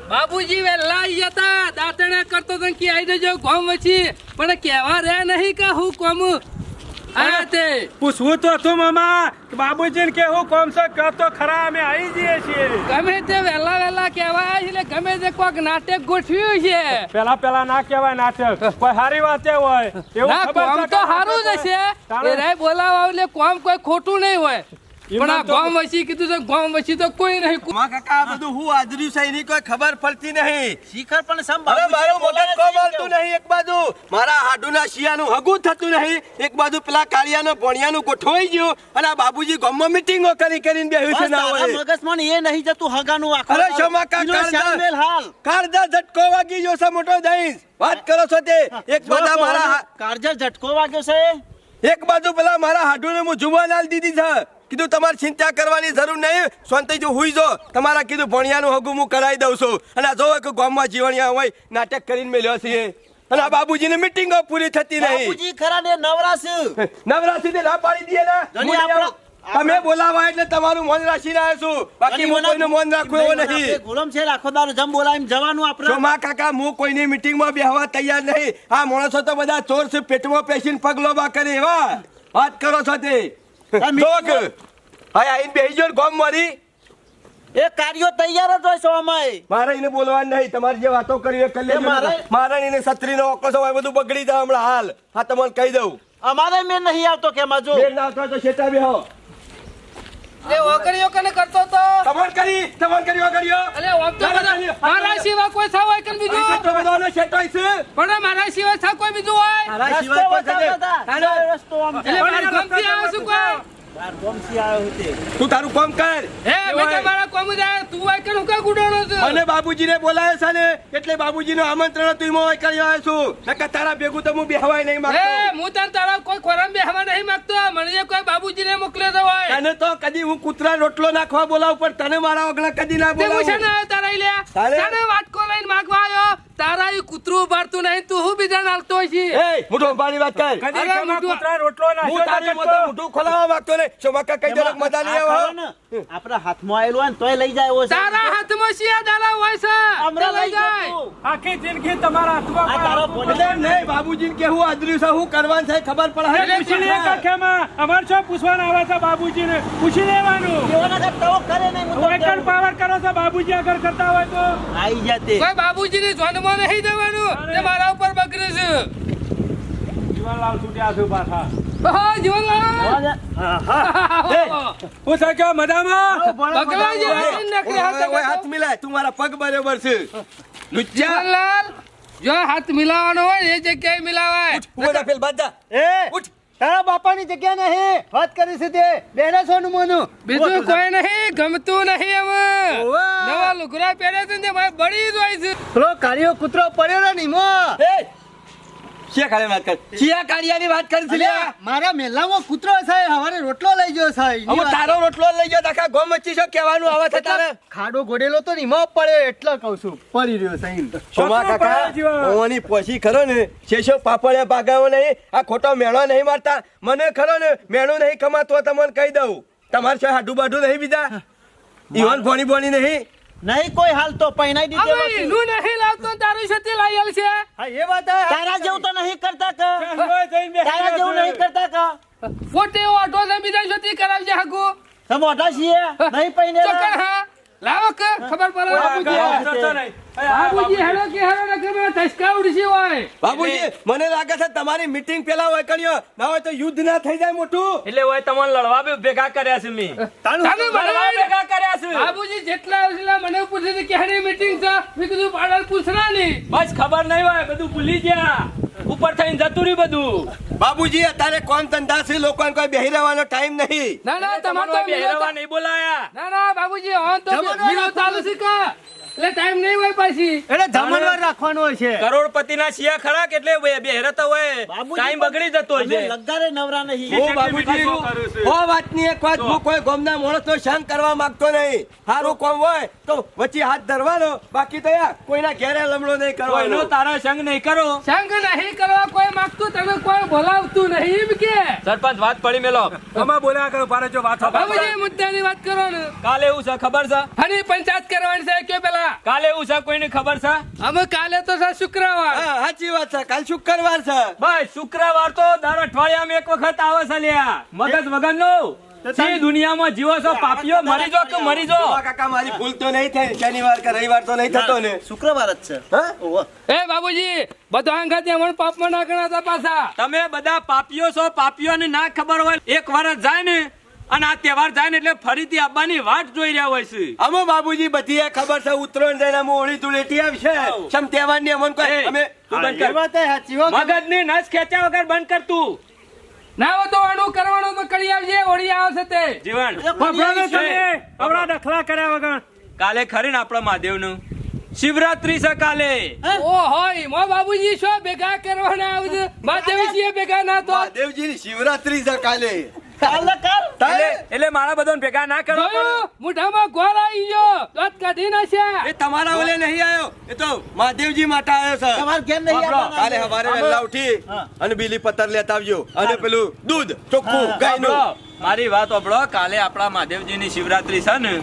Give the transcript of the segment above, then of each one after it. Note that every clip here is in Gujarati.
બાબુજી વેલા આઈ જતા દાંતણા કરતો તો કે આઈ જજો કોમ વચ્ચે પણ કેવા રે નહીં કે હું કોમ આ તે પૂછવું તો હતું મામા બાબુજીને કે હું કોમ છે કહો તો ખરા અમે આવી જઈએ છીએ ગમે તે વેલા કહેવાય એટલે ગમે તે કોઈક નાટક ગોઠવ્યું છે પેલા ના કહેવાય નાટક કોઈ સારી વાત હોય એવું ના કોમ તો સારું જ હશે એ રે બોલાવા એટલે કોમ કોઈ ખોટું નહીં હોય પણ આ ગામ વસી કીધું છે ગામ વસી તો કોઈ નહીં માં કાકા આ બધું હું આદર્યું છે એની કોઈ ખબર પડતી નહીં શિખર પણ અરે મારું મગજ કોમ હાલતું નહીં એક બાજુ મારા હાડુના શિયાનું હગું થતું નહીં એક બાજુ પેલા કાળિયાનો ભણિયાનું ગોઠવાઈ ગયું અને આ બાબુજી ગામમાં મીટિંગો કરીને બેહ્યું છે ના હોય મગજમાં એ નહીં જતું હગાનું આખો અરે શોમા કાકા કાળજા ઝટકો વાગી ગયો છે મોટો દઈશ વાત કરો છો તે એક બાજુ મારા કાળજા ઝટકો વાગ્યો છે એક બાજુ પેલા મારા હાડુને હું જુવાન આલ દીધી છે કીધું તમારે ચિંતા કરવાની જરૂર નહીં શાંતિથી હુઈ જો તમારા કીધું ભણિયાનું હગું હું કરાવી દઉં છું અને આ જોવો કે ગામમાં જીવણિયા હોય નાટક કરીને મેલ્યો છે અને આ બાબુજીની મીટિંગો પૂરી થતી નહીં બાબુજી ખરા ને નવરાશી થી ના પાડી દે ને તમે બોલાવા એટલે તમારું મન રાખીને આવ્યો છું બાકી હું કોઈનું મન રાખવું એવો નહીં ગુલામ છે રાખો દારો જમ બોલાવીને જવાનું આપણે શોમા કાકા હું કોઈની મીટિંગમાં બેહવા તૈયાર નહીં આ માણસો તો બધા ચોર છે પેટમાં પેશીને પગલોબા કરે એવા વાત કરો છો તે કાર્યો તૈયાર જ હોય છો અમાય મારે એને બોલવાનું નહીં તમારી જે વાતો કરી મારે એને છત્રીનો ઓકસો હોય બધું બગડી જાય હમણાં હાલ હા તમને કહી દઉં અમારે મેં નહીં આવતો કે માજો મેં ના આવતો તો શેટા બેહો એ ઓકરીઓ કને કરતો તો તમાર કરી ઓકરીઓ અલે ઓમ તો મારા સિવાય કોઈ થા હોય કે બીજું તો બધાનો શેટોય છે પણ મારા સિવાય થા કોઈ બીજું હોય મારા સિવાય કોઈ રસ્તો આમ એટલે મારી ગમતી આવે શું કોઈ ગમસી આવ્યો છે તું તારું કામ કર હે મેં તો મારા કોમ જાય તું હોય કે હું કા ગુડાણો છે અને બાબુજીને બોલાય છે ને એટલે બાબુજીનું આમંત્રણ હતું એમાં કરી આવ્યો છું નકર તારા ભેગું તો હું બેહવાય નહીં માંગતો હે હું તને તારા કોઈ ખોરામ બેહવા નહીં માંગતો મને કોઈ બાબુજીને મોકલ્યો તો હોય તને તો કદી હું કૂતરા રોટલો નાખવા બોલાવ પણ તને મારા વગણા કદી ના તે હું છે બોલાવ ને તારા લે તને વાટકો લઈને માંગવા આવ્યો તારા ઈ કૂતરું બારતું નહીં તું હું બીજા નાલતો છે એ મુઠો પાણી વાત કર કદી અરે કેમાં મોટું- કૂતરા રોટલો હું તારી મતો મુઠું ખોલાવા માંગતો ને શોમાકા કઈ દે મજા નહીં આવે આપણા હાથમાં આવેલું હોય ને તોય લઈ જાય એવો છે તારા હાથમાં શિયા દાડા હોય છે અમરા તે લઈ જાય જતું. આખી જિંદગી તમારા હાથમાં આ તારો કોઈ પોલીસ- એટલે નહીં બાબુજીને કેવું આદર્યું છે હું કરવાનું છે ખબર પડે અરે પૂછી લે કાકામાં અમારે શું પૂછવાના આવે છે બાબુજીને પૂછી લેવાનું એવાના કાંઈ તવો કરે નહીં હું તમને વેકન પાવર કરો છો બાબુજી આગળ કરતા હોય તો આઈ જાતે કોઈ બાબુજીની જોનમાં નહીં દેવાનું તે મારા ઉપર બગડે છે જીવનલાલ છૂટ્યા છે પાછા હા જીવનલાલ હું સાચો મજામાં બગડા જેવી નકરી હાથ મિલાય તું મારા પગ બરાબર છે લુચ્ચા જીવનલાલ જો હાથ મિલાવાનો હોય એ જગ્યાએ મિલાવાય ઉભો ફેલ બાજા એ ઉઠ તારા બાપાની જગ્યા નહીં વાત કરી છે તે બેના સોનું મોનું બીજું કોઈ નહીં ગમતું નહીં હવે ઓવા. નવા લુગડા પહેરે છે ને મારે બળી જ હોય છે પેલો કાળિયો કૂતરો પડ્યો ને નીમો એ શિયા કાળિયાની વાત કર શિયા કાળિયાની વાત કરી છે લ્યા મારા મેલામાં કૂતરો છે હવારે રોટલો લઈ ગયો છે હવે તારો રોટલો લઈ ગયો આખા ગોમ વચ્ચે શું કહેવાનું આવે છે તારે ખાડો ગોડેલો તો નીમો પડ્યો એટલે કહું છું પડી રહ્યો છે એમ. શોમા કાકા ઓની પોસી ખરો ને શેષો પાપડિયા ભાગાવો નહીં આ ખોટો મેણો નહીં મારતા મને ખરો ને મેણું નહીં કમાતો તમને કહી દઉં તમારે શું હાડું બાડું નહીં બીજા ઈવન ભોણી બોણી નહીં નહીં કોઈ હાલ તો પહેનાઈ દીધેલો હવે છે. એનું નહીં લાવતો ને તારું સતી લાવી આલ છે હા એ વાત હે. તારા જેવું તો નહીં કરતા કે તારા જેવું નહીં કરતા કે ફોટે એવો આટો છે બીજા સતી કરાવજે હાગુ તમે મોટા છીએ નહીં પહેનેલા. ચોકડ હા લાવો કે ખબર પડે બાબુજી હેડો કે હેડો ને કે ધસકા ઉડશે હોય બાબુજી મને લાગે છે તમારી મીટિંગ પેલા હોય કર્યો ના હોય તો યુદ્ધ ના થઈ જાય મોટું એટલે હોય તમને લડવા બી ભેગા કર્યા છે મી તને લડવા ભેગા કર્યા છે બાબુજી જેટલા આવશે મને પૂછે છે કે હેડી મીટિંગ છે મેં કીધું પાડલ પૂછના નહીં બસ ખબર નહીં હોય બધું ભૂલી ગયા ઉપર થઈને જતું રહ્યું બધું બાબુજી અત્યારે કોણ ધંધા છે લોકોને કોઈ બેહી રહેવાનો ટાઈમ નહીં ના ના તમારે તો બેહરવા નહીં બોલાયા ના ના બાબુજી ઓન તો મીનો ચાલુ છે કા એટલે ટાઈમ નહીં હોય પાછી એટલે જમણવાર રાખવાનો હોય છે કરોડપતિના શિયા ખરા એટલે બેહરતા હોય બાબુજી ટાઈમ બગડી જતો અમે છે લગારે નવરા નહીં ઓ બાબુજી ઓ વાતની એક વાત હું કોઈ ગોમના માણસનો સંગ કરવા માંગતો નહીં સારું કોમ હોય તો વચ્ચે હાથ ધરવાનો બાકી તો યાર કોઈના ઘેરે લમણો નહીં કોઈનો કરવાનો તારા સંગ નહીં કરો સંગ નહીં કરવા કોઈ માંગતું તને કોઈ બોલાવતું નહીં એમ કે સરપંચ વાત પડી મેલો તમે બોલ્યા કરો પારે જો વાત બાબુજી મુદ્દાની વાત કરો ને કાલે એવું છે ખબર છે હરી પંચાયત કરવાની છે કે પેલા કાલે એવું છે કોઈને ખબર છે? અમે કાલે તો છે શુક્રવાર. હા સાચી વાત છે, કાલ શુક્રવાર છે. બસ શુક્રવાર તો દર અઠવાડિયામાં એક વખત આવે છે લ્યા. મગજ વગરનો સી દુનિયામાં જીવો છો પાપીઓ, મરી જો કે મરી જો. કાકા મારી ભૂલ તો નહીં થઈ, શનિવાર કે રવિવાર તો નહીં થતો ને? શુક્રવાર જ છે. હા? ઓહો. એ બાબુજી બધા અંગાથી અમને પાપમાં ના ગણાતા પાછા. તમે બધા પાપીઓ છો. પાપીઓને ના ખબર હોય, એક વર્ષ જાય ને અને આ તહેવાર જાય ને એટલે ફરીથી આવવાની વાટ જોઈ રહ્યા હોય છે. અમે બાબુજી બધી એ ખબર છે, ઉત્તરાયણ જઈને અમે હોળી ધૂળેટી આવશે. સમ તહેવારની અમને કોઈ એ, અમે તું બંધ કર. એ વાત એ સાચી હો. મગજની નસ ખેંચ્યા વગર બંધ કર તું. ના હોય તો આનું કરવાનું તો કરી આવજે. હોળી આવશે તે જીવન આપણા દખલા કર્યા વગર કાલે ખરી ને આપણા મહાદેવનું શિવરાત્રી છે કાલે. ઓ હોય મો બાબુજી શું ભેગા કરવાના આવશે? મહાદેવજી ભેગા ના તો મહાદેવજીની શિવરાત્રી છે કાલે. કાલ ને કાલ. એટલે મારા બધાને ભેગા ના કરો. જોયું? મોઢામાં ગોળ આવી ગયો, દાંત કાઢી નાખ્યા. એ તમારા ઓલે નહીં આવ્યો, એ તો મહાદેવજી માટે આવ્યો છે. તમારે ઘેર નહીં આવવાના. કાલે સવારે વહેલા ઉઠી અને બીલી પત્તર લેતા આવજો અને પેલું દૂધ ચોખ્ખું ગાયનું. સાંભળો, મારી વાત સાંભળો. કાલે આપણા મહાદેવજીની શિવરાત્રી છે ને,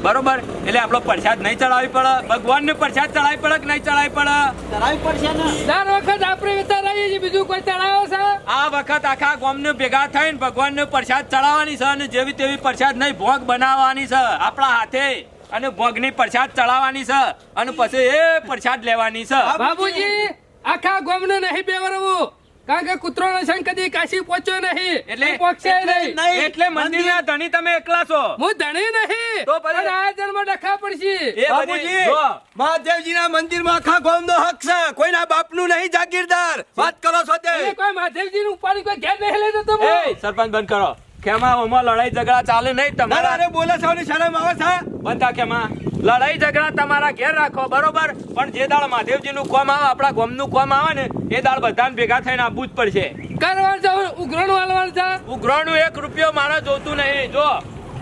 બરોબર? એટલે આપણો પ્રસાદ નહીં ચડાવવી પડે. ભગવાનને પ્રસાદ ચડાવવી પડે કે નહીં ચડાવવી પડે? કરાવી પડશે ને. દર વખત આપણે વિચાર રહીએ છીએ, બીજું કોઈ ચડાવો છે? આ વખત આખા ગામને ભેગા થઈને ભગવાનને પ્રસાદ ચડાવવાની છે અને જેવી તેવી પ્રસાદ નહીં, ભોગ બનાવવાની છે આપણા હાથે અને ભોગની પ્રસાદ ચડાવવાની છે અને પછી એ પ્રસાદ લેવાની છે. બાબુજી આખા ગામને નહીં બેવરવું, કારણ કે કૂતરોનો સંગ કદી કાશી પહોંચ્યો નહીં એટલે પહોંચશે નહીં. એટલે મંદિરના ધણી તમે એકલા છો. હું ધણી નહીં, તો પછી? પણ આયોજનમાં ડખા પડશે. એ બધી બાબુજી, જો, મહાદેવજીના મંદિરમાં આખા ગામનો હક છે, કોઈના બાપનું નહીં જાગીરદાર. વાત કરો છો તે? એટલે કોઈ મહાદેવજીનું ઉપાડી કોઈ ઘેર નહીં લઈ જતો. એ સરપંચ બંધ કરો. ખેમા ઓમાં લડાઈ ઝઘડા ચાલે નહીં તમારા. અરે બોલે છો ને શરમ આવે છે? બંધ થા ખેમા. લડાઈ ઝઘડા તમારા ઘેર રાખો, બરોબર? પણ જે દાળ મહાદેવજીનું કોમ આવે, આપણા ગામનું કોમ આવે ને, એ દાળ બધાને ભેગા થઈને આપવું જ પડશે. કરવાનું છે, ઉઘરાણું હાલવાનું છે. ઉઘરાણું 1 રૂપિયો મારે જોતું નહીં. જો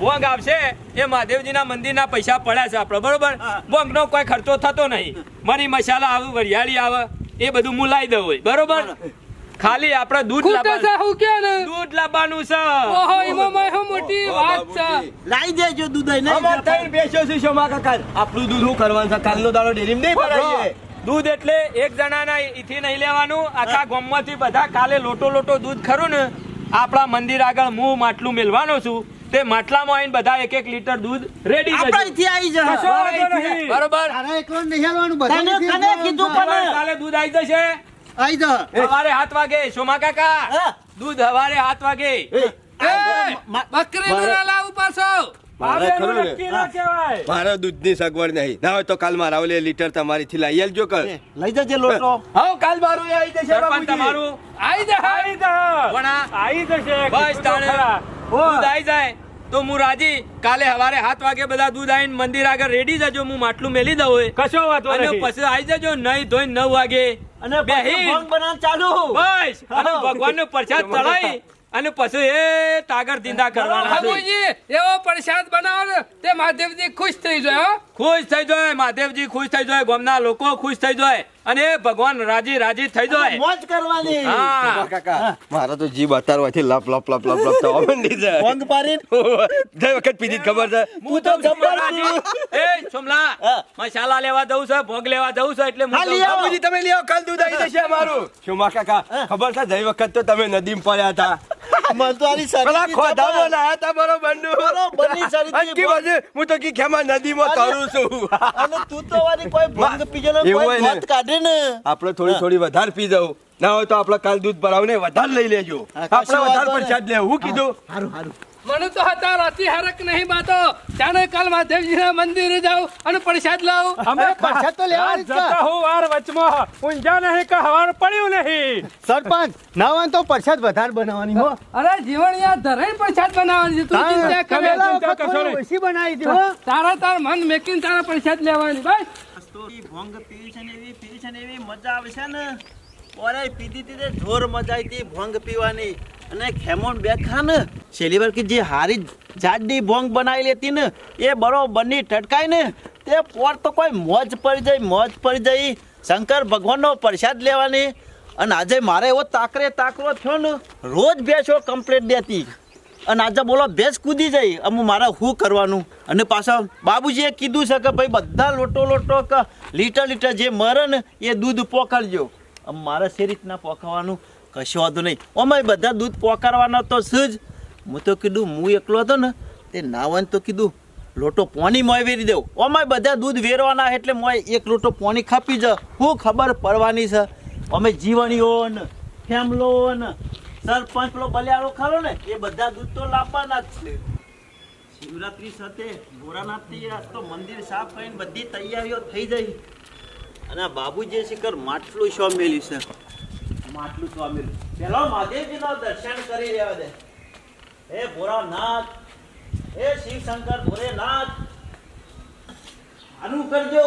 ભોંગ આવશે એ મહાદેવજીના મંદિરના પૈસા પડ્યા છે આપણે, બરોબર? ભોંગનો કોઈ ખર્ચો થતો નહીં. મરી મસાલા આવે, વરિયાળી આવે, એ બધું હું લાવી દઉં હોય, બરોબર? ખાલી આપણે દૂધ ખૂટે છે લાવવાનું. હું કે ને? દૂધ લાવવાનું છે. ઓહો એમાં માહો મોટી વાત છે. લાવી દેજો દૂધ અહીં નહીં અમાર જતા. ત્રણ બેસ્યો છે શોમા કાકા. આપણું દૂધ શું કરવાનું છે? કાલનો દાડો ડેરીમાં નહીં ભરાઈએ. દૂધ એટલે એક જણાના ઈથી નહીં લેવાનું, આખા ગામમાંથી બધા કાલે લોટો દૂધ ખરું ને, આપણા મંદિર આગળ હું માટલું મેલવાનો છું, તે માટલામાં આવીને બધા 1-1 લીટર દૂધ રેડી આપણે અહીંથી આવી જશે. બરોબર? તારા એકલો નહીં હાલવાનું, તને બધાને કને કીધું પણ કાલે દૂધ આવી જશે આઈ જા. સવારે 7 વાગે. સોમા કાકા, હા. દૂધ સવારે 7 વાગે. એ બકરીનું ના લાવું પાછો. મારે ખરું ને, મારે દૂધની સગવડ નહીં. ના હોય તો કાલ મારા ઓલે લીટર તમારીથી લઈ આવજો કર. લઈ જજે લોટો. હા કાલ મારું એ આવી જશે સરપંચ બાબુજી. તમારું આઈ જા. વણા. આવી જશે બસ તાણે દૂધ આવી જાય તો હું રાજી. કાલે સવારે 7 વાગે બધા દૂધ આવીને મંદિર આગળ રેડી જજો, હું માટલું મેલી દઉં હોય. કશો વાતો અને નથી. પછી આવી જજો નહીં ધોઈને 9 વાગે અને પછી બેહીન. ભોંગ બનાવવાનું ચાલુ. બસ અને ભગવાનનો પ્રસાદ ચડાવી અને પછી એ તાગર ધીંધા કરવાના છે. બાબુજી એવો પ્રસાદ બનાવો ને તે મહાદેવજી ખુશ થઈ જાય. હો ખુશ થઈ જાય મહાદેવજી, ખુશ થઈ જાય, ગામના લોકો ખુશ થઈ જાય અને ભગવાન રાજી થઈ જાય. મોજ કરવાની. હા કાકા મારા તો જીભ અત્યારથી લપ લપ લપ લપ લપ થવા માંડી છે. ભોંગ પાડીને ગઈ વખત પીધી જ ખબર છે. હું તો જબ્બર રાજી. એ સોમલા, હા. મસાલા લેવા જવું છે, ભોગ લેવા જવું છે, એટલે હું હા, લઈ જઉં. આવો. બાબુજી તમે લ્યો, કાલ દૂધ આવી જશે અમારું. શોમા કાકા ખબર છે ગઈ વખત તો તમે નદીમાં પડ્યા હતા. મને તો આની શરીર પેલા થી ખોદામાં જબર. લાયા હતા બરોબરનું. બરોબરની શરીર થી અટકી બાજુ હું તો કી ખેમા નદીમાં તરું છું. અને તું તો વારી કોઈ ભંગ પીજો ને એવું કોઈ હોય ને. મત કાઢે ને. આપણે થોડી વધારે પી દઉં. ના હોય તો આપણે કાલ દૂધ ભરાવને વધારે લઈ લેજો. હા, કશો આપણે વધારે વાંધો પ્રસાદ લેવું. હું કીધું હારું હારું. મને તો હતા રાતી હરક નહીં બાતો. ચાલો કાલ મહાદેવજીના મંદિરે જાઉં અને પ્રસાદ લાવું. અમે પ્રસાદ તો લેવાની જ છે. જતા હું વાર વચમાં ઊંઝા નહીં કે હવાર પડ્યું નહીં. સરપંચ ના હોય તો પ્રસાદ વધારે બનાવવાની હો. અરે જીવન યાર ધરાઈ પ્રસાદ બનાવવાની છે. તું ચિંતા કરે. પેલા ચિંતા વખત કરશો થોડી નહીં. ઓછી બનાવી દી હો. તાર મન મેકીને તારા પ્રસાદ લેવાની બસ. ભોંગ પીવી છે ને એવી મજા આવે છે ને. ઓરે પીધી હતી તે જોર મજા આવી હતી ભોંગ પીવાની. અને ખેમોન બેઠા ને છેલ્લી વાર કે જે હારી જાડી ભોંગ બનાવી લેતી ને એ બરોબરની ટટકાય ને તે પોર તો કોઈ મોજ પડી જાય. શંકર ભગવાનનો પ્રસાદ લેવાની. અને આજે મારે એવો તાકરો થયો ને રોજ બેસો કમ્પ્લેટ દેતી. અને આજે બોલો ભેંસ કૂદી જઈ અમુ મારે શું કરવાનું અને પાછા બાબુજીએ કીધું છે કે ભાઈ બધા લોટો કે લીટર જે મરે ને એ દૂધ પોકારજો મારે સે રીતના પોકાવાનું કશો વાંધો નહીં અમારે બધા દૂધ પોકારવાના તો જ હું તો કીધું હું એકલો હતો ને તે નાવન તો કીધું લોટો પોણી મોય વેરી દેવું અમારે બધા દૂધ વેરવાના એટલે મોય એક લોટો પોણી ખાપી જ શું ખબર પડવાની છે અમે જીવણીઓ ને ફેમલો ને સરપંચ પેલો બલિયાળો ખરો ને એ બધા દૂધ તો લાવવાના જ છે શિવરાત્રી સાથે ભોળાનાથથી આજ તો મંદિર સાફ કરીને બધી તૈયારીઓ થઈ જઈ અને બાબુજી શિખર માટલું શો મેલ્યું છે માટલું શો મેલ્યું પેલો મહાદેવજીનો દર્શન કરી લેવા દે હે ભોળાનાથ હે શિવશંકર ભોળેનાથ આનું કરજો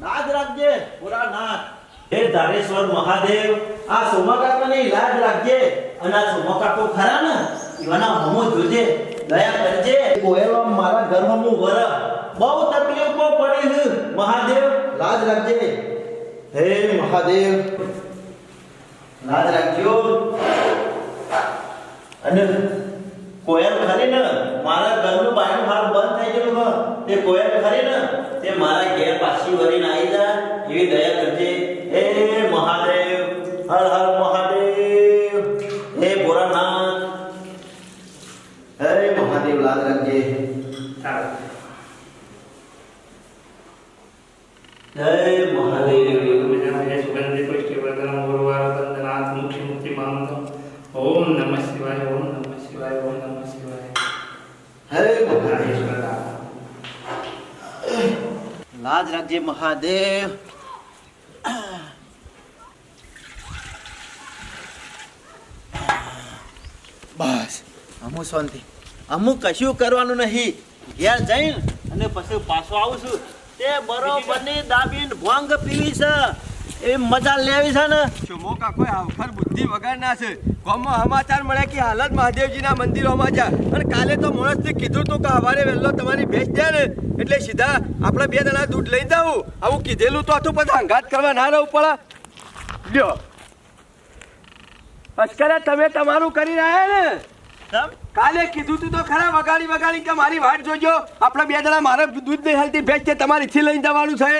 લાજ રાખજે ભોળાનાથ હે ધારેશ્વર મહાદેવ આ સોમાકાકાની લાજ રાખજે અને આ સોમાકાકો ખરા ને એવાના હમો જોજે દયા કરજે કોયલો મારા ઘરમાં હું વર બહુ તકલીફો પડી છે મહાદેવ લાજ રાખજે હે મહાદેવ લાજ રાખજો અને કોયલ ખરી ને મારા ઘરનું બાયણું હાલ બંધ થઈ ગયેલું હોય તે કોયલ ખરી ને તે મારા ઘેર પાછી વળીને આવી જાય એવી દયા કરજે હે મહાદેવ હર હર મહાદેવ હે ભોળાનાથ હે મહાદેવ લાજ રાખજે જય મહાદેવ ઓમ નમઃ શિવાય ઓમ નમઃ શિવાય ઓમ નમઃ શિવાય હે મહાદેવ લાજ રાખજે મહાદેવ બસ અમુ શાંતિ અમુ કશું કરવાનું નહીં ઘેર જઈને અને પછી પાછો આવું છું તે બરોબરની દાબીને ભોંગ પીવી છે એ મજા લેવી છે ને શોમો કાકો આવખર બુદ્ધિ વગરના છે ગામમાં સમાચાર મળ્યા કે હાલત મહાદેવજીના મંદિરોમાં જા અને કાલે તો માણસને કીધું તું કે સવારે વહેલો તમારી ભેંસ દે ને એટલે સીધા આપણે 2 જણા દૂધ લઈ જાવું આવું કીધેલું તો હતું પછી હંગાત કરવા ના રહેવું પડે લ્યો અચકરે તમે તમારું કરી રહ્યા ને કેમ? કાલે કીધું તું તો ખરા વગાડી કે મારી વાટ જોજો આપણે 2 જણા મારે દૂધ નહીં હાલતી ભેંસ છે તમારી થી લઈને જવાનું છે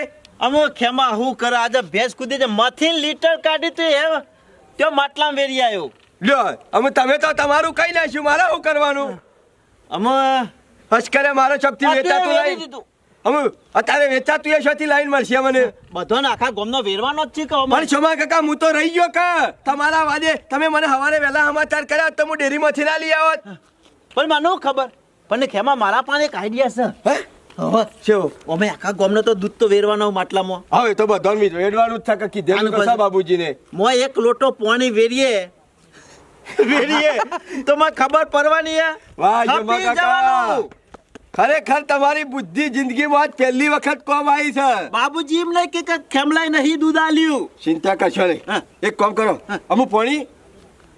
અમો ખેમા હું કરે આજે ભેંસ કૂદી છે મથી લીટર કાઢી તું હે त्यो માટલામાં વેરી આવ્યો લ્યો અમે તમે તો તમારું કઈ નાખ્યું મારે શું કરવાનું અમે અચકરે મારો શક્તિ વેચાતું લઈ અમે અત્યારે વેચાતું એ શોથી લાઈન મળશે મને બધો ને આખા ગામનો વેરવાનો જ છે કે પણ છોમા કાકા હું તો રહી ગયો કા તમારા વાદે તમે મને સવારે વહેલા સમાચાર કર્યા તો હું ડેરીમાંથી ના લઈ આવત પણ મને ખબર પણ ખેમા મારા પાસે એક આઈડિયા છે હે હવે શું અમે આખા ગામનો તો દૂધ તો વેરવાનો માટલામાં હવે તો બધાને મીઠું એડવાનું જ છે કે કીધેલું તો સા બાબુજીને મોય એક લોટો પાણી વેરીએ તો મને ખબર પડવાની હે વાહ છોમા કાકા ખરેખર તમારી બુદ્ધિ જિંદગીમાં આજ પહેલી વખત કોમ આવી છે બાબુજી એમ નહીં કે ખેમલાય નહીં દૂધ આલ્યું ચિંતા કરશો નહીં એક કામ કરો અમુક પાણી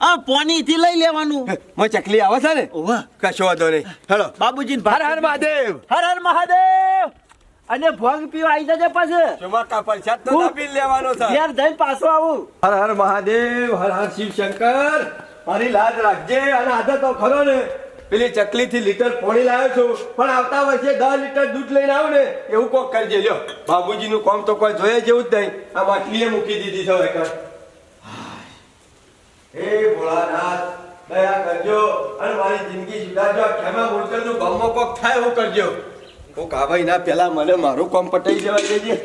આ પાણી થી લઈ લેવાનું માં ચકલી આવે છે ને ઓવા કશો વાંધો નહીં હેલો બાબુજી હર હર મહાદેવ હર હર મહાદેવ અને ભોગ પીવા આવી જજે પાછો છોમા કા પરસાદ તો ના પી લેવાનો છે યાર જઈને પાછો આવું હર હર મહાદેવ હર હર શિવ શંકર મારી લાજ રાખજે અને આદત તો ખરો ને પેલી ચકલી થી લીટર પાણી લાવ્યો છું પણ આવતા વર્ષે 10 લીટર દૂધ લઈને આવ ને એવું કોક કરજે લ્યો બાબુજી નું કામ તો કોઈ જોઈએ જેવું જ નહીં આ માટલીએ મૂકી દીધી છે હવે હે ભોળાનાથ દયા કરજો અને મારી જિંદગી સુધારજો ખેમા બોલકર નું ગામમાં કોક થાય એવું કરજો કોક આ ભાઈ ના પેલા મને મારું કામ પટાઈ જવા દેજે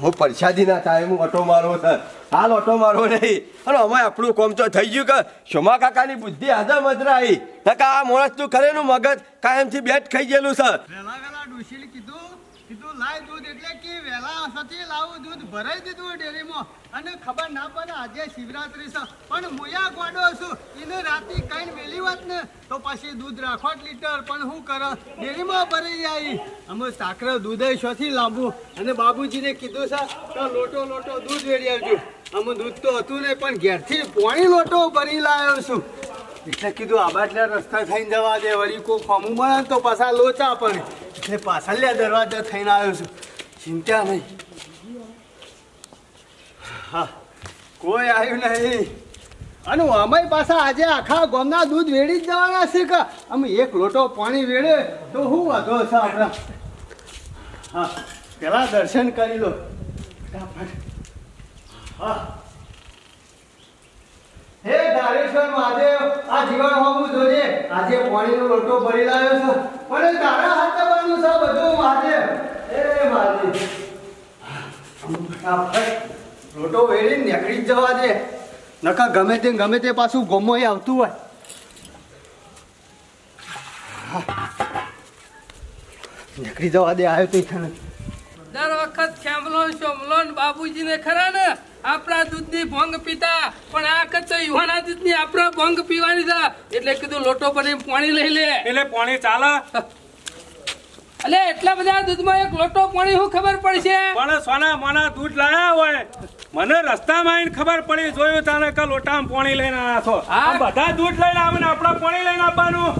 હું પરસાદી ના થાય હું ઓટો મારો છે હાલ ઓટો મારો નહીં અને અમે આપણું કોમ તો થઈ ગયું કે શોમા કાકાની બુદ્ધિ હાજર મજરાઈ નકા આ માણસ તું ખરેનું મગજ કાયમથી બેટ ખાઈ ગયેલું છે વેલા ડોશીને કીધું લાય દૂધ એટલે કે વેલા સતી લાવું દૂધ ભરાઈ દીધું ડેરીમાં અને ખબર ના પડે આજે શિવરાત્રી છે પણ મોયા ગોડો છું એને રાતી કઈ વેલી વાત ને તો પછી દૂધ રાખો લીટર પણ શું કરે ડેરીમાં ભરાઈ જાય અમે સાકર દૂધ શોથી લાવવું અને બાબુજીને કીધું છે તો લોટો દૂધ વેરી આવજો અમે દૂધ તો હતું નહીં પણ ઘેરથી પોણી લોટો ભરી લાવ્યો છું એટલે કીધું આ બાટલા રસ્તા થઈને જવા દે વળી કોઈ ખોમું મળે તો પાછા લોચા પડે એટલે પાછળના દરવાજા થઈને આવ્યો છું ચિંતા નહીં કોઈ આવ્યું નહીં અને અમે પાછા આજે આખા ગામના દૂધ વેડી જ જવાના છે કે અમે એક લોટો પાણી વેડે તો શું વાંધો છે આપણે હા પેલા દર્શન કરી લો હા હે ધારેશ્વર મહાદેવ આ જીવન હોવું જોઈએ આજે પાણીનો લોટો ભરી લાવ્યો છે પણ તારા હાથે બનવું છે બધું મહાદેવ એ મહાદેવ લોટો વેડીને નીકળી જ જવા દે નકા ગમે તે પાછું ગમો એ આવતું હોય નીકળી જવા દે આવ્યો તો ઈથાને દર વખત ખેમલો સોમલો ને બાબુજીને ખરા ને આપણા દૂધની ભોંગ પીતા પણ આ વખત તો યુવાના દૂધની આપણે ભોંગ પીવાની છે એટલે કીધું લોટો ભરી પાણી લઈ લે એટલે પાણી ચાલે અલે એટલા બધા દૂધમાં એક લોટો પાણી શું ખબર પડશે પણ સોના મોના દૂધ લાયા હોય મને રસ્તામાં આવીને ખબર પડી જોયું તાને કે લોટામાં પાણી લઈને આવ્યા છો હા. આ બધા દૂધ લઈને આવે ને આપણે પાણી લઈને આપવાનું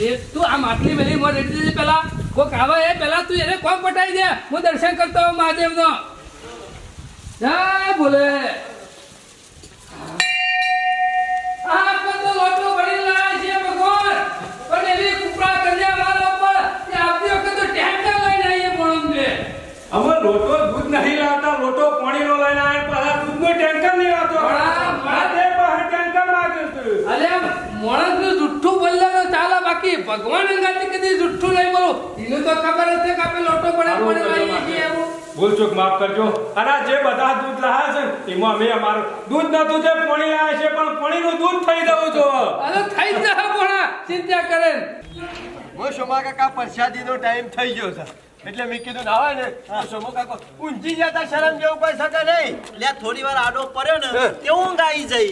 એ તું આ માટલી મેલી મોર રેડી દેજે પેલા કોક આવે એ પેલા તું એને કોમ પટાઈ દે હું દર્શન કરતો હોઉં મહાદેવનો જય ભોલે આ તો લોટો ભરી લાયા છે ભગવાન પણ એવી કુપડા કર્યા મારા ઉપર કે આવતી વખતે તો ટેન્કર લઈને આવીએ પણ છે અમે લોટો દૂધ નહીં લાવતા લોટો પાણીનો લઈને આવે પાછા દૂધનો ટેન્કર નહીં આવતો તે પાસે ટેન્કર માંગ્યું હતું અલે માણસ નું જુઠ્ઠું બોલે તો ચાલે બાકી ભગવાન અંગાથી કદી જુઠ્ઠું નહીં બોલું એનું તો ખબર હશે કે આપણે લોટો પડે લાવીએ છીએ એવું ભૂલચૂક માફ કરજો અને આ જે બધા દૂધ લાયા છે ને એમાં મેં અમારું દૂધ નતું જે પાણી લાયા છે પણ પાણીનું દૂધ થઈ જવું જો અરે થઈ જ જા ભોણા ચિંતા કરે હું સોમા કાકા પરસાદીનો ટાઈમ થઈ ગયો છે એટલે મેં કીધું ના ને સોમો કાકો ઊંઘી જતા શરમ જેવું કોઈ શકે નહીં એટલે થોડી વાર આડો પડ્યો ને તે ઊંઘ આવી જઈ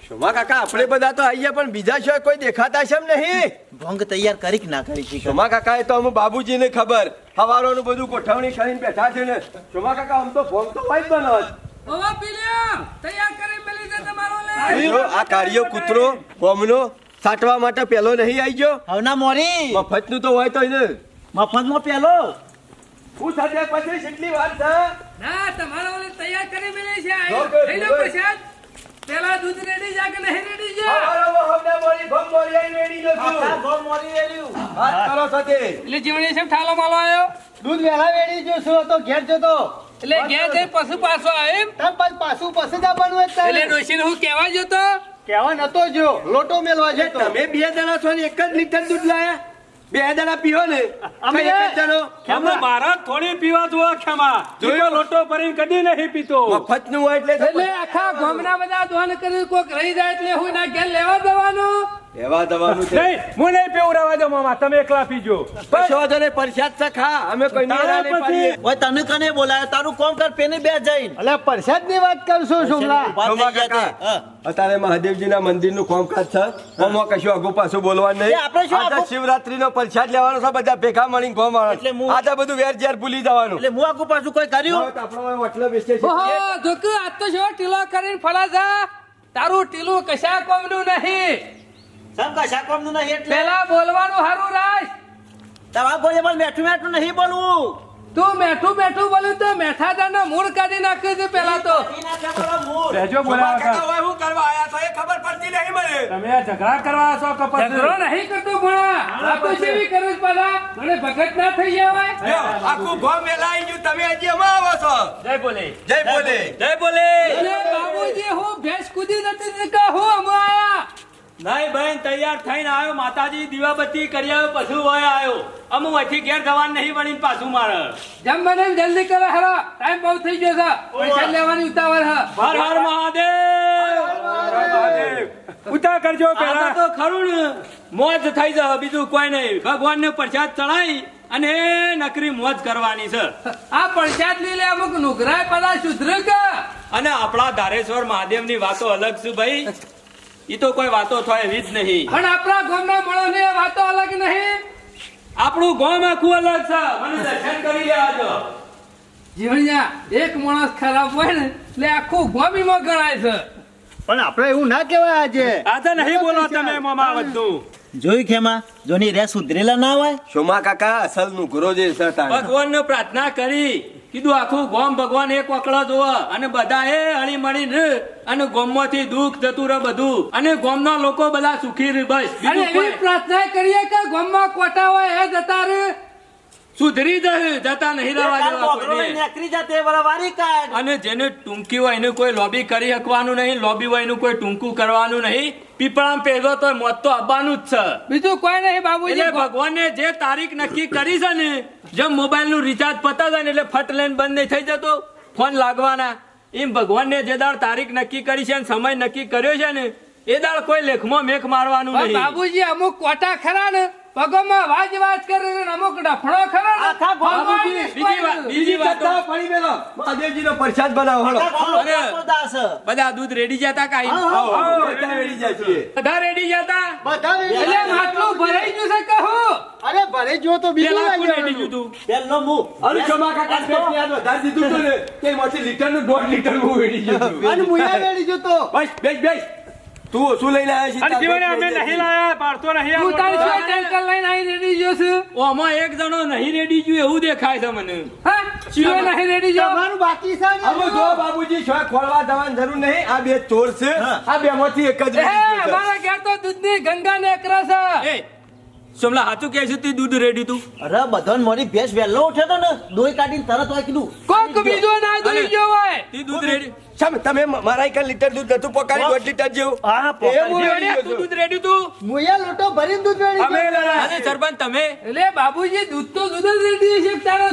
સોમા કાકા આપણે બધા તો આવીએ પણ બીજા સિવાય કોઈ દેખાતા છે એમ નહીં ભંગ તૈયાર કરી કે ના કરી શીખો સોમા કાકા એ તો અમુ બાબુજીને ખબર હવારોનું બધું ગોઠવણી કરીને બેઠા છે ને સોમા કાકા આમ તો ભોગ તો વાઈટ બનાવત ઓવા પીલ્યા તૈયાર કરી મેલી દે તમારો લે આ કાર્યો કૂતરો ગોમનો સાટવા માટે પેલો નહીં આવી ગયો હવના મોરી મફતનું તો હોય તો એને મફતમાં પેલો હું સાથે પછી કેટલી વાત છે ના તમારો ઓલે તૈયાર કરી મેલી છે જો કે, લઈ લો જો. પ્રસાદ પેલા દૂધ રેડી જા કે નહીં રેડી જા હવારોમાં હવના મોરી ભમ મોરી આઈને રેડી જો છું. આખા ગોમ મોરી વેલ્યું વાત કરો સાથે એટલે જીવણી છે ઠાલો માલો આવ્યો દૂધ વહેલા વેડી જોશું તો ઘેર જતો એટલે ઘેર જઈ પશુ પાછો આવે એમ તમ પાછું પછી જ આવવાનું એટલે એટલે ડોશીને હું કહેવા જતો કહેવા નતો જો લોટો મેલવા જતો તમે બે જણા છો ને એક જ લીટર દૂધ લાયા બે જણા પીવો ને અમે તો એક જ જણો ખેમા મારા થોડી પીવા જોવા ખેમા જોયો લોટો ભરીને કદી નહીં પીતો મફતનું હોય એટલે એટલે આખા ગામના બધા દોન કરી કોક રહી જાય એટલે હું ના ઘેર લેવા જવાનું એવા દવાનું છે નહીં હું નહીં પીવું રહેવા દો મામા તમે એકલા પીજો કશો વાંધો નહીં, પરસાદ છે ખા અમે કોઈની તારા હેરાન નહીં પછી- પાડીએ. ઓય તને કને બોલાય તારું કોમ કર પેને બે જઈને એટલે પ્રસાદ ની વાત કરશો સોમલા ઉભા સોમા થઈ ગયા કાકા, તે. અત્યારે મહાદેવજીના મંદિરનું કામકાજ છે ઓમાં કશું આગુ પાછું બોલવાનું નહીં એ આપણે શું આજે આગુ- શિવરાત્રીનો પ્રસાદ લેવાનો છે બધા ભેગા મળીને ગોમ એટલે હું- આજે બધું વેર ઝેર ભૂલી જવાનું એટલે હું આગુ પાછું કોઈ કર્યું હવે તો આપણો વટલો બેસે છે ઓહો જોકે આજ તો શું ટીલો કરીને ફળા જા તારું ટીલું કશા કોમનું નહીં સમ કશા કોમનું નહીં એટલે પેલા બોલવાનું હારું રાખ તમારા બોલે પણ મેઠું મેઠું નહીં બોલવું તું મેઠું મેઠું બોલ્યું તો મેઠા દાના મૂળ કાઢી નાખ્યું છે પેલા તો રહેજો સોમા બોલાવા કાકા હવે શું કરવા આયા છો એ ખબર પડતી નહીં મને તમે આ ઝઘડા કરવા છો કપટ ઝઘડો નહીં કરતો ભણા આ તો સેવી કરું છું પાછા મને ભગત ના થઈ જવાય લ્યો, આખું ગોમ વેલાઈ ગયું તમે હજી એમાં આવો છો જય બોલે જય બોલે જય બોલે અરે બાબુજી હું ભેંસ કૂદી નથી દેખા હું અમે આયા નહીં બહેન તૈયાર થઈને આવ્યો માતાજી દીવાબત્તી કરી આવ્યો પછી હોય આવ્યો અમુ અહીંથી ઘેર જવાનું નહીં વળીને પાછું મારે જેમ બને એમ જલ્દી કરે હેરો ટાઈમ બહુ થઈ ગયો છે પૈસા લેવાની ઉતાવળ છે હર હર મહાદેવ ઉતા કરજો આના પેલા તો ખરું ને મોજ થઈ જાય બીજું કોઈ નહીં ભગવાનને પ્રસાદ ચડાઈ અને નકરી મોજ કરવાની છે આ પ્રસાદ લઈ લે અમુક નુગરાય પડા સુધરે કે અને આપણા ધારેશ્વર મહાદેવની વાતો અલગ છે ભાઈ એ તો કોઈ વાતો થાય એવી જ નહીં પણ આપણા ગામના માણસની એ વાતો અલગ નહીં આપણું ગામ આખું અલગ છે મને દર્શન કરી લેવા દો જીવણિયા એક માણસ ખરાબ હોય ને એટલે આખું ગામીમાં ગણાય છે પણ આપણે એવું ના કહેવાય આજે આજે નહીં બોલો તમે મામા બધું જોયું ખેમા જોની રે સુધરેલા ના હોય સોમા કાકા અસલ નું ગુરો જે છે તારે. ભગવાનને પ્રાર્થના કરી કીધું આખું ગોમ ભગવાન એક વકળો જોવે અને બધા એ હળી મળીને અને ગોમમાંથી દુઃખ જતું રહે બધું અને ગોમના લોકો બધા સુખી રહે બસ અને બીજું એવી કોઈ પ્રાર્થના કરીએ કે ગામમાં કોટા હોય એ જતા રહે. સુધરી જતા નહીં રહેવા દેવા કોઈને. નેકરી જાતે વારી કાઢ અને જેને ટૂંકી હોય એનું કોઈ લોબી કરી શકવાનું નહીં, લોબી હોય એનું કોઈ ટૂંકું કરવાનું નહીં. પીપળામાં પહેલો તો મોત તો આવવાનું જ છે. બીજું કોઈ નહીં બાબુજી. એટલે ભગવાને જે તારીખ નક્કી કરી છે ને, જેમ મોબાઈલ નું રિચાર્જ પતા જાય ને એટલે ફટ લઈને બંધ નહીં થઈ જતો ફોન લાગવાના, એમ ભગવાનને જે દાળ તારીખ નક્કી કરી છે ને સમય નક્કી કર્યો છે ને એ દાળ કોઈ લેખમાં મેખ મારવાનું પણ નહીં. બાબુજી અમુક કોટા ખરા ને પગોમાં વાજ કરે ને અમુક ડફણો ખરા ને. આખા ગામમાં બાબુજી, બીજી વાત શ્રદ્ધા પડી મેલો મહાદેવજીનો પ્રસાદ બનાવો હળો. બધા દૂધ રેડી જતા કાઈ બધા વેડી જાય છે. બધા રેડી જતા બધા વેડી એટલે માટલું ભરાઈ ગયું છે કહું. અરે ભલે જો તો બીજું પેલા લઈ કોણ રેડી જવાનું. ગયું તું? પેલો મું અરે સોમા કાકા પેટની યાદ વધારી દીધું તું ને કે એમાંથી લીટરનું 1.5 લીટર હું વેડી ગયો છું. અને મુયા વેડી જતો બસ બેસ તું ઓછું લઈને આવ્યા અને જીવને અમે નહીં લાયા પાડતો નહીં આ તું તારી લોટો. શું ટેન્કર લઈને આવી રેડી ગયો છે? ઓમાં એક જણો નહીં રેડી ગયું એવું દેખાય છે મને. હા? શિવે નહીં રેડી ગયો? તમારું બાકી છે ને? હવે જો બાબુજી શોખ ખોલવા જવાની જરૂર નહીં, આ બે ચોર છે, આ બે માંથી એક જ એ, વેડી ગયો છે. અમારા ઘેર તો દૂધની ગંગા ને એકરા છે. એ સોમલા હાચું કે છે તું દૂધ રેડી તું? અરે બધાને મારી ભેંસ વહેલો ઉઠ્યો તો ને દોઈ કાઢીને તરત હોય કીધું કોક બીજો ના દોઈ ગયો હોય. તી દૂધ રેડી? શમ, તમે મારા એક લીટર દૂધ નતું પકાડી 1.5 લીટર જેવું હા, એ હું રેડી, વેડી ગયો તું છું. દૂધ રેડી તું? મુયા લોટો ભરીને દૂધ વેડી અમે ગયો. લાયા. અને સરપંચ તમે એટલે બાબુજી દૂધ તો દૂધ જ રેડી છે તારો.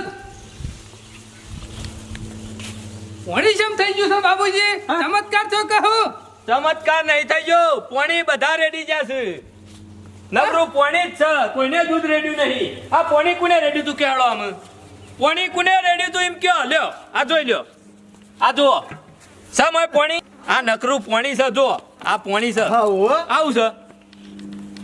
પોણી શેમ થઈ ગયું છે બાબુજી? ચમત્કાર છો કહું. ચમત્કાર નહીં થઈ ગયો, પોણી બધા રેડી જશે. નકરું પોણી જ છે, કોઈને દૂધ રેડ્યું નહીં. આ પોણી કોને રેડ્યું તું કેળો આમ? પોણી કોને રેડ્યું તું એમ કયો? લ્યો આ જોઈ લ્યો, આ જુઓ સમય પોણી, આ નકરું પોણી છે. જો આ પોણી છે, હા, હો. આવું છે.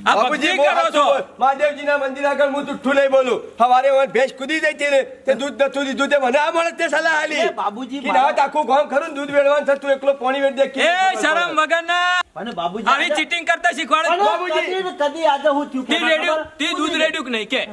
આ બાબુજી ભક્તિ બહુ કરો છો. સાચું. મહાદેવજીના મંદિર આગળ હું જુઠ્ઠું નહીં બોલું. સવારે હું ભેંસ કૂદી જઈ હતી ને તે દૂધ નતું દીધું તે મને આ મળે તે સલાહ આલી. એ બાબુજી કે હવે આખું ગામ ખરું ને દૂધ વેડવાનું છે, તું એકલો પાણી વેડી દે. એ શરમ વગરના અને બાબુજી આવી ચીટિંગ કરતા શીખવાડે. પણ બાબુજી. કદી આજે હું થયું તી ખેમા રેડ્યું, ખબર? તી દૂધ રેડ્યું કે નહીં કે?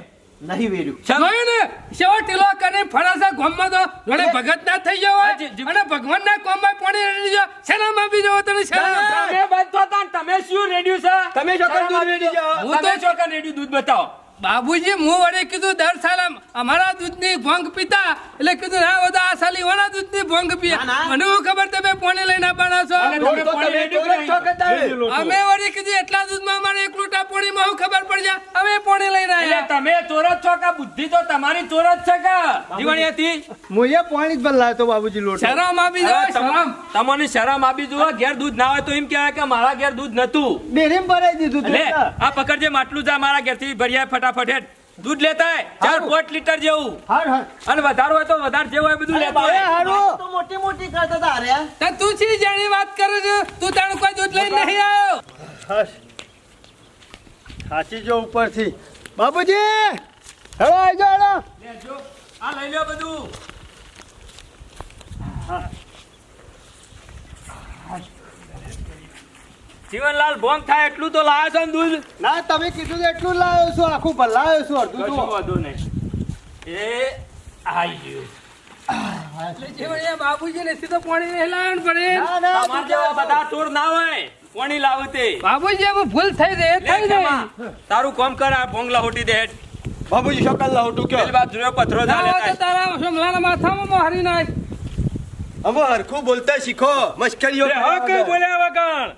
નહીં વેડ્યું શમ? જોયું ને સેવો ટીલો કરીને ફળાસા ગામમાં તો જોડે ભગત ના થઈ ગયો હોય અને ભગવાન ના કોમમાં પાણી રેડી ગયો. શેનામાં બી જવો તને શેનામાં? તમે બંધો હતા ને તમે શું રેડ્યું છે? તમે ચોકન દૂધ વેડી જાઓ. હું તો ચોકન રેડ્યું દૂધ બતાવો. બાબુજી હું વડે કીધું દર સાલ અમારા દૂધની ભોંગ પીતા એટલે કીધું ના બધા આ સાલી વાળા દૂધની ભોંગ પીએ. ના, ના. મને હું ખબર તમે પાણી લઈને આવવાના છો. અને તમે તો પાણી તમે રેડ્યું ચોર કે જ છો કે તારે? અમે વળી કીધું એટલા દૂધમાં અમારે એક લોટા પાણીમાં હું ખબર પડી જાય અમે પાણી લઈને એટલે આવ્યા. તમે ચોર જ છો કે બુદ્ધિ તો તમારી ચોર જ છે કે જીવણી હતી? મુયા પાણી જ બદલાયો તો બાબુજી લોટો. શરમ આવી જાય શરમ. તમને શરમ આપી જુઓ, ઘેર દૂધ ના હોય તો એમ કહેવાય કે મારા ઘેર દૂધ નતું. ડેરીમાં ભરાઈ દીધું તું. એટલે આ પકડજે માટલું જા મારા ઘેરથી ભર્યા ફટાફટ હેડ. દૂધ લેતા આય, 4-5 લીટર જેવું. હાર હાર. અને વધારે હોય તો વધારે જેવું હોય બધું અરે લેતો બાબા, આય. હારું. તો મોટી મોટી કરતા હતા અરે તો તું શી જાણી વાત કરે છે? તું તારું કોઈ દૂધ લઈને નહીં આવ્યો. હસ. સાચી જો ઉપરથી બાબુજી હેલો આઈ જાઓ લેજો. આ લઈ લ્યો બધું. જીવનલાલ ભોંગ થાય એટલું તો લાયો છો ને દૂધ. ના તમે કીધું તો એટલું જ લાવ્યો છું આખું ભલાયો છું અડધું કશું જુઓ. વાંધો નહીં. એ આઈ ગયું. એટલે જીવણીયા બાબુજીને સીધો પાણી નહીં લાવવાનું પડે. ના ના તમારા જેવા બધા ચોર ના હોય કોણી લાવે તે. બાબુજી હવે ભૂલ થઈ જાય એ લે થઈ ખેમા, જાય. તારું કામ કર, આ ભોંગલા હોટી દે હેડ. બાબુજી ચોકન લાવો તું કયો. પેલી બાજુ જોયો પથરો ના જા હોય તો લેતા. તારા સમલાના માથામાં મોહરી નાખ. અમે હરખું બોલતા શીખો, મશ્કરીઓ લે, હક બોલ્યા વગર.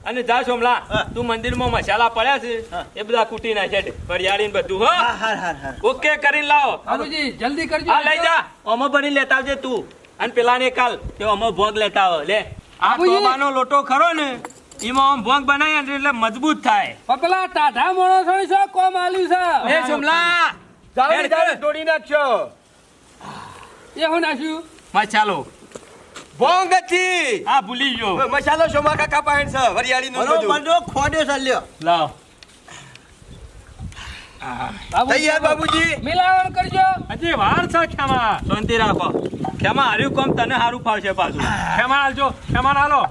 અને જા સોમલા, તું મંદિરમાં મસાલા પડ્યા છે એ બધા કૂટી નાખે વરિયાળી ને બધું. હો હાર હાર હાર ઓકે કરીને લાવો. બાબુજી જલ્દી કરજો. આ લઈ જા, ઓમો ભરી લેતા આવજે તું. અને પેલા ને કાલ તે ઓમો ભોગ લેતા આવો. લે આ બાબુજી. ટોબાનો લોટો ખરો ને એમાં આમ ભોગ બનાવીએ ને એટલે મજબૂત થાય. પપલા ટાઢા માણસો ની શું કોમ આલ્યું છે? એ સોમલા, જાવડી હેડ જાવડી કર. તોડી નાખશો. એ હું નાખ્યું? મસાલો ભોંગથી આ ભૂલી ગયો. મસાલો સોમા કાકા પાસે છે, વરિયાળીનું બધું. બરોબર ખોડ્યો ચાલ્યો લાવ. બાબુજી, તૈયાર બાબુજી? મિલાવણ કરજો. હજી વાર છે ખેમા. શાંતિ રાખો. ખેમા હાર્યું કોમ તને હારું ફાવશે પાછું. ખેમા હાલજો, ખેમા હાલો.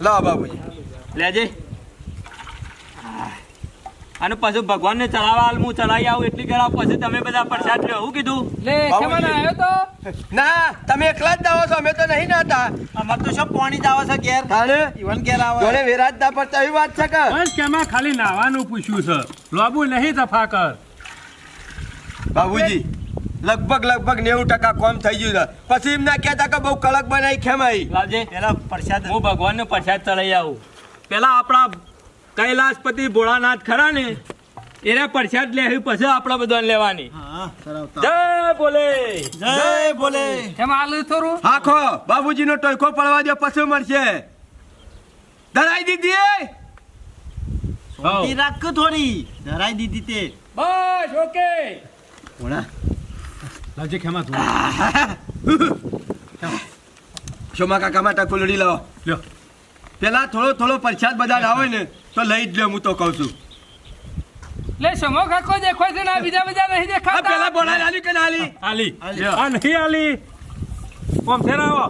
લાવો બાબુજી. લેજે. અને પછી ભગવાનને ચડાવવા હાલ હું ચડાવી આવું એટલી કરાવ પછી તમે બધા પ્રસાદ લ્યો હું કીધું લે ખેમાને આવ્યો તો ના તમે એકલા જ દાવો છો અમે તો નહીં નાતા અમાર તો શું પાણી જ આવે છે ઘેર તારે ઈવન ઘેર આવે જોડે વેરાજ ના પડતા એવી વાત છે કે બસ કે એમાં ખાલી નાવાનું પૂછ્યું છે લોબુ નહીં તફા કર બાબુજી લગભગ 90% કોમ થઈ ગયું છે પછી એમના કહેતા કે બહુ કડક બનાવી ખેમાઈ લાવજે પેલા પ્રસાદ હું ભગવાનને પ્રસાદ ચડાવી આવું પેલા આપણા કૈલાસપતિ ભોળાનાથ ખરા ને એને પ્રસાદ લેવી પછી આપણા બધાને લેવાની હા કરાવતા જય બોલે જય બોલે ખેમા આલુ થોડું આખો બાબુજીનો ટોયકો પડવા દો પછી મળશે ધરાઈ દીધી ઈ રાખ થોડી ધરાઈ દીધી તે બસ ઓકે ભોળા લાવજે ખેમા થોડું શોમા કાકા માટે કુલડી લાવો લ્યો પેલા થોડો પ્રસાદ બધા આવે ને તો લઈ જ લે હું તો કહું છું લે સમો કાકો દેખો છે ને આ બીજા નહીં આ દેખાતા પેલા બોલા લાલી કે નાલી આલી આલી. આ નહીં આલી કોમ ફેરાવો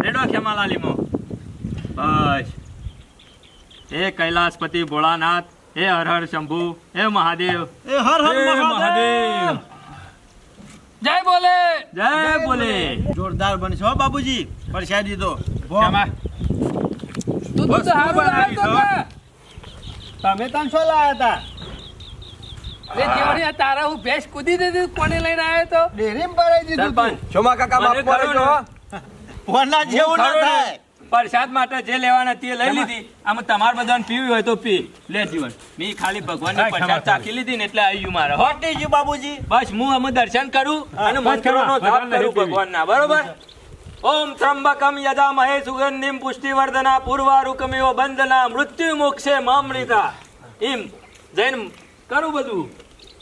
રેડો ખેમાલાલીમાં બસ એ કૈલાસપતિ ભોળાનાથ એ હર હર શંભુ એ મહાદેવ એ હર હર હે મહાદેવ મહાદેવ જય બોલે જય બોલે જોરદાર બનશે હો બાબુજી પ્રસાદ દીધો ખેમા તું તો હારું લાવ્યો તો કે? તમે તને શું લાયા હતા લે જેવડી આ તારા હું ભેંસ કૂદી દીધી કોને લઈને આવ્યો તો ડેરીમાં ભરાઈ દીધું સરપંચ શોમા કાકા મને બાપ બોલે ખરો છો ને? કોના જેવું ના ખરો ને? થાય પ્રસાદ માટે જે લેવાના તે લઈ લીધી આમાં તમારે બધાને પીવી હોય તો પી લે જીવન મેં ખાલી ભગવાનની હા, પ્રસાદ ખમા, ચાખી લીધી ને એટલે આવ્યું મારે હો હોટી જી બાબુજી બસ હું અમે દર્શન કરું અને મંત્રોનો ખમા, જાપ બધાને કરું પીવી. ભગવાનના બરોબર ઓમ ત્રંબકમ યજામહે સુગંધિમ પુષ્ટિવર્ધના પૂર્વારુકમિવ બંધના મૃત્યુ મોક્ષે મામૃતા એમ જૈન કરું બધું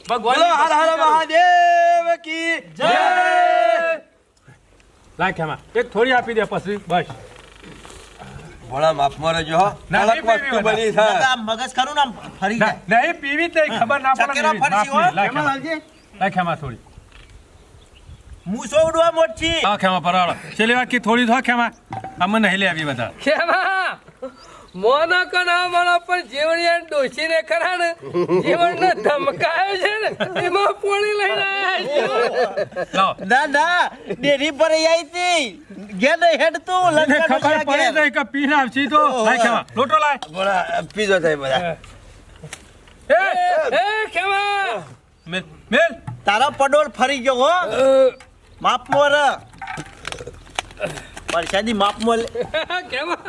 બોલો ભગવાન હર હર મહાદેવ કી જય લાય ખેમા એક થોડી આપી દે પછી બસ ભોળા માફ મારે જો ના, કડક નહીં વસ્તુ પીવી બની છે આ મગજ ખરું ને આમ ફરી ના, જાય નહીં પીવી તે ખબર ના પડે ચકેરા ને ફરસી બાપની. હોય. લાય ખેમા ખેમા લાલજી લાય ખેમા થોડી હું સો ઉડવા મોટી હા ખેમા પરાળો છેલ્લી વાત કી થોડી થો ખેમા અમે નહીં લેવી બધા ખેમા મોના કના મને પણ જીવણિયા ડોસીને ખરા ને જીવનને ધમકાયો છે ને એમાં પોણી લઈને આવ્યા લાવો ના ના ડેરી પર આવી હતી ઘેર નહીં હેડ તું એને લંકા ખબર પડી જાય કે પીને આવશી તો લાય ખેમા લોટો લાય ભોળા પીજો થાય બધા એ એ ખેમા મેલ મેલ તારા પડોળ ફરી ગયો હો માપ મોર પરસાદી માપ મોલ ખેમા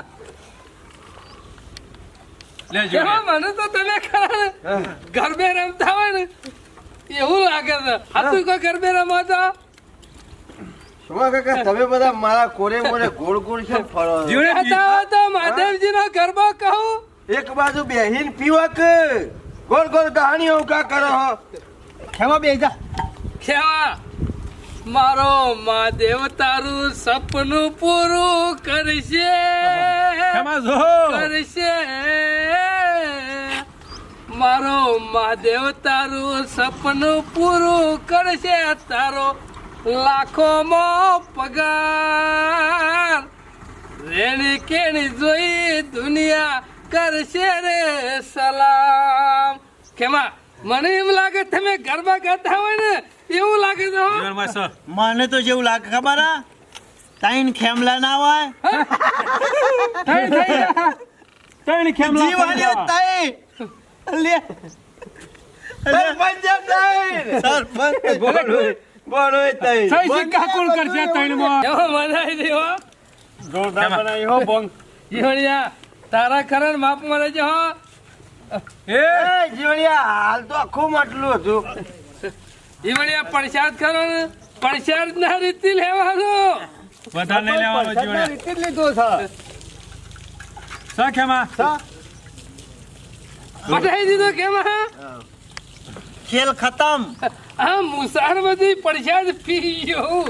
લે જો ખેમા મને તો તમે ખરા ને ગરબે રમતા હોય ને એવું લાગે છે હતું કોઈ ગરબે રમો તો શોમા કાકા તમે બધા મારા કોરે મોરે ગોળ ગોળ કેમ ફરો છો? કહેતા હો તો મહાદેવજીનો ગરબો કહું એક બાજુ બેહીન પીવા કે ગોળ ગોળ કહાણીઓ કા કરો હો ખેમા બેસી જા ખેમા મારો મહાદેવ તારું સપનું પૂરું કરશે ખેમા જો કરશે મારો મહાદેવ તારું સપનું પૂરું કરશે તારો લાખોમાં પગાર રેણી કેણી જોઈ દુનિયા કરશે રે સલામ ખેમા મને એમ લાગે તમે ગરબા ગાતા હોય ને એવું લાગે છે હો. જીવનમાં સર મને તો જેવું લાગે ખબર હા તાઈન ખેમલા ના હોય ત્રણ ખેમલા જીવાલ્યો તાઈ લે સરપંચ નહીં સરપંચ બોલો તઈ સહી સિક્કા કુલ કરશે ત્રણમાં એવો મજા આવી ગઈ હો જોરદાર બનાવી હો બોંગ જીવણિયા તારા ખરા માપ મળે છે હો એ જીવણિયા હાલ તો આખું માટલું હતું જીવણિયા પ્રસાદ કરો ને પ્રસાદ ના રીતિ લેવાનો બધા નહીં લેવાનો જીવને રીતે જ લીધો છે સા ખેમા પટાઈ દીધો કેમ હા ખેલ ખતમ આ મુસાર બધી પ્રસાદ પી ગયો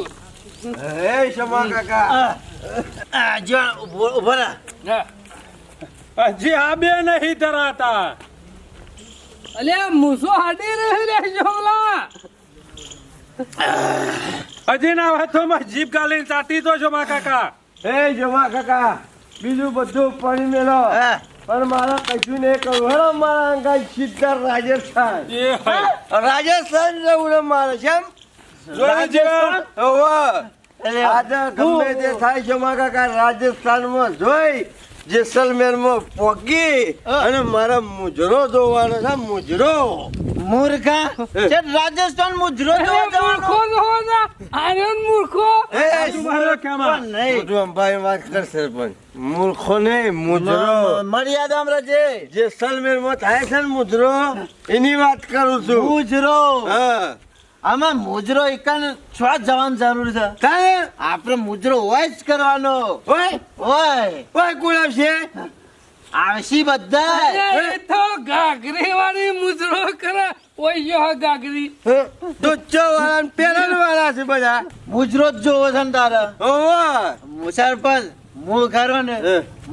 એ શોમા કાકા આ જો ઉભો રહે હા. હજી આ બે નહીં ધરાતા અલ્યા મૂસો હાડી રહી રે જોલા હજી ના હાથોમાં જીભ ગાલીને ચાટી તો છો મા કાકા એ શોમા કાકા બીજું બધું પાણી મેલો હા પણ મારા કશું નહીં કહું હેડો મારા અંગાઈ સીધા રાજસ્થાન એ હાય. રાજસ્થાન જવું ને મારે કેમ રાજસ્થાન? હોવે. એટલે આજે ગમે તે થાય છે મારા કાકા રાજસ્થાનમાં જોઈ જેસલમેરમાં પોકી અને મારા મુજરો જોવાનો છે મુજરો મૂર્ખા છે રાજસ્થાન મુજરો જોવા મૂર્ખો જવાનું જ હો જા. આર્યન મૂર્ખો મારો ખેમા. પણ નહીં ભાઈ વાત કર સરપંચ મૂર્ખો નહીં મુજરો મર્યાદામાં રહેજે જેસલમેરમાં થાય છે ને મુજરો એની વાત કરું છું મુજરો હા આમાં મુજરો એકન છ જવાની જરૂર છે થાય આપણે મુજરો હોય જ કરવાનો ઓય હોય ઓય કોણ આવશે આવશી બધા એ તો ગાગરી વાળી મુજરો કરે ઓય યો ગાગરી તો વાળા પેલા વાળા છે બધા મુજરો જ જોવો છે ને તારે ઓવા સરપંચ હું ખરો ને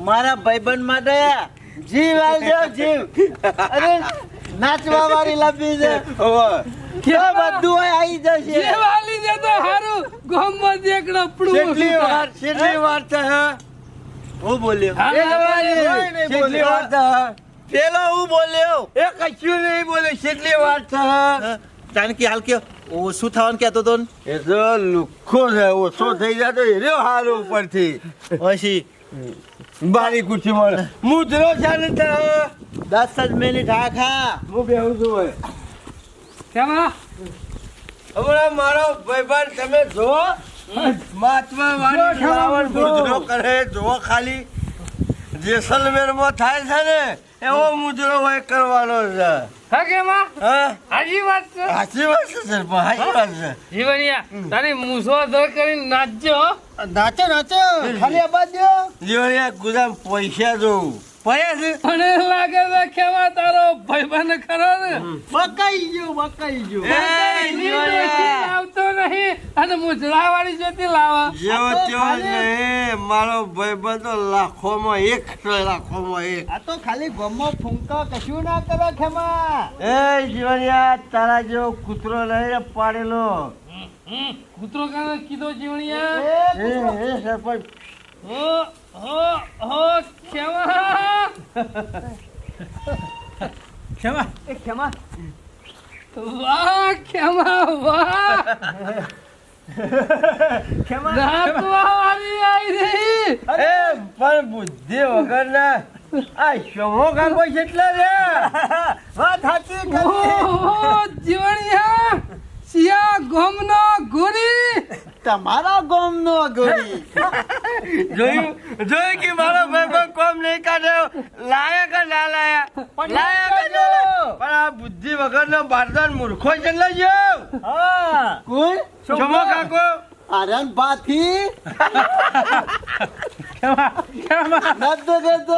મારા ભાઈબંધ માટે જીવ આવજો જીવ અરે નાચવા વાળી લપી છે ઓવા ક્યાં બધું હોય આવી જશે જે વાલી દે તો હારું ગોમમાં જે એક ડપડું કેટલી વાર છે હે હું બોલ્યો કેટલી વાર છે પેલો હું બોલ્યો એ કશું નહીં બોલે કેટલી વાર છે જાનકી હાલ કે ઓછું થવાનું કહેતો તો ને એ તો લુખ્ખો છે ઓછો થઈ જાય તો એર્યો હારો ઉપરથી પછી બારી કુઠી મળે મુજરો છે ને તે 10 જ મિનિટ હા ખા હું બેહું છું હવે કેમાં હમણાં મારો ભાઈબંધ તમે જો મહાત્મા વાળી રાવણ મુજરો કરે જો ખાલી જેસલમેરમાં થાય છે ને એવો મુજરો હોય કરવાનો છે હા કેમાં હા હાજી વાત છે સાચી વાત છે સરપંચ સાચી વાત છે જીવનિયા તારી મૂસો દર કરીને નાચજો હો. નાચો નાચો ખાલી આબાદ દો જીવન ગુદામ પૈસા જોઉં પૈસા છે મને લાગે છે કેમાં તારો ભાઈબંધ ખરો ને બકાઈ ગયો એ જીવન આવતો નહીં અને મુજરા વાળી જોતી લાવા જેવો તેવો જ નહીં મારો ભાઈબંધ તો લાખોમાં એક છે લાખોમાં એક આ તો ખાલી ગમો ફૂંકા કશું ના કરે ખેમા એ જીવનિયા તારા જેવો કૂતરો નહીં પાડેલો કૂતરો કાને કીધો જીવણિયા એ સરપંચ હો હો હો કેમાં ખેમા. વાહ કેમાં વાહ નાચવા વાળી આઈ રહી એ પણ બુદ્ધિ વગર ના આ શમો કાકો કેટલા રે વાત સાચી ઓહો જીવણિયા સિયા ગોમનો ગોરી તમારા ગોમનો ગોરી જોયું કે મારો ભાઈબંધ કોમ નહીં કાઢ્યો લાયા કે ના લાયા લાયા કે પણ આ બુદ્ધિ વગર નો બારદાન મૂર્ખો ચલ્લો ગયો હા કોણ શમો કાકો આર્યન બાથી નતો દેતો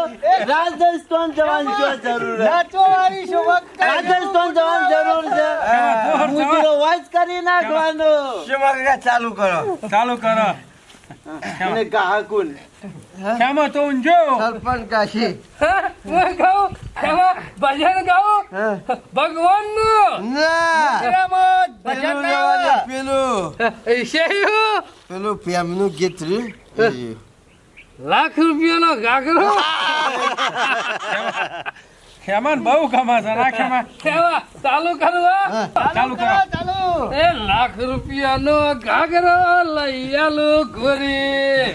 રાજસ્થાન જવાની શું જરૂર છે નાચો વાળી શું રાજસ્થાન જવાની જરૂર છે મુજરો વાઇસ કરી નાખવાનો શમો કાકા ચાલુ કરો ચાલુ કરો. અને ગાહકુન ખેમા તો ઊંઝો. સરપંચ કાશી હું ગાઉં કેમાં ભજન ગાઉં ભગવાનનું ના ભજન પેલું શેયું પેલું પ્રેમનું ગીત રહ્યું લાખ રૂપિયાનો ઘાઘરો ખેમાન બહુ કમા છે ના ખેમા. કેવા ચાલુ કરવા ચાલુ કરો. ચાલો એ લાખ રૂપિયાનો ઘાઘરો લઈ આલો ગોરી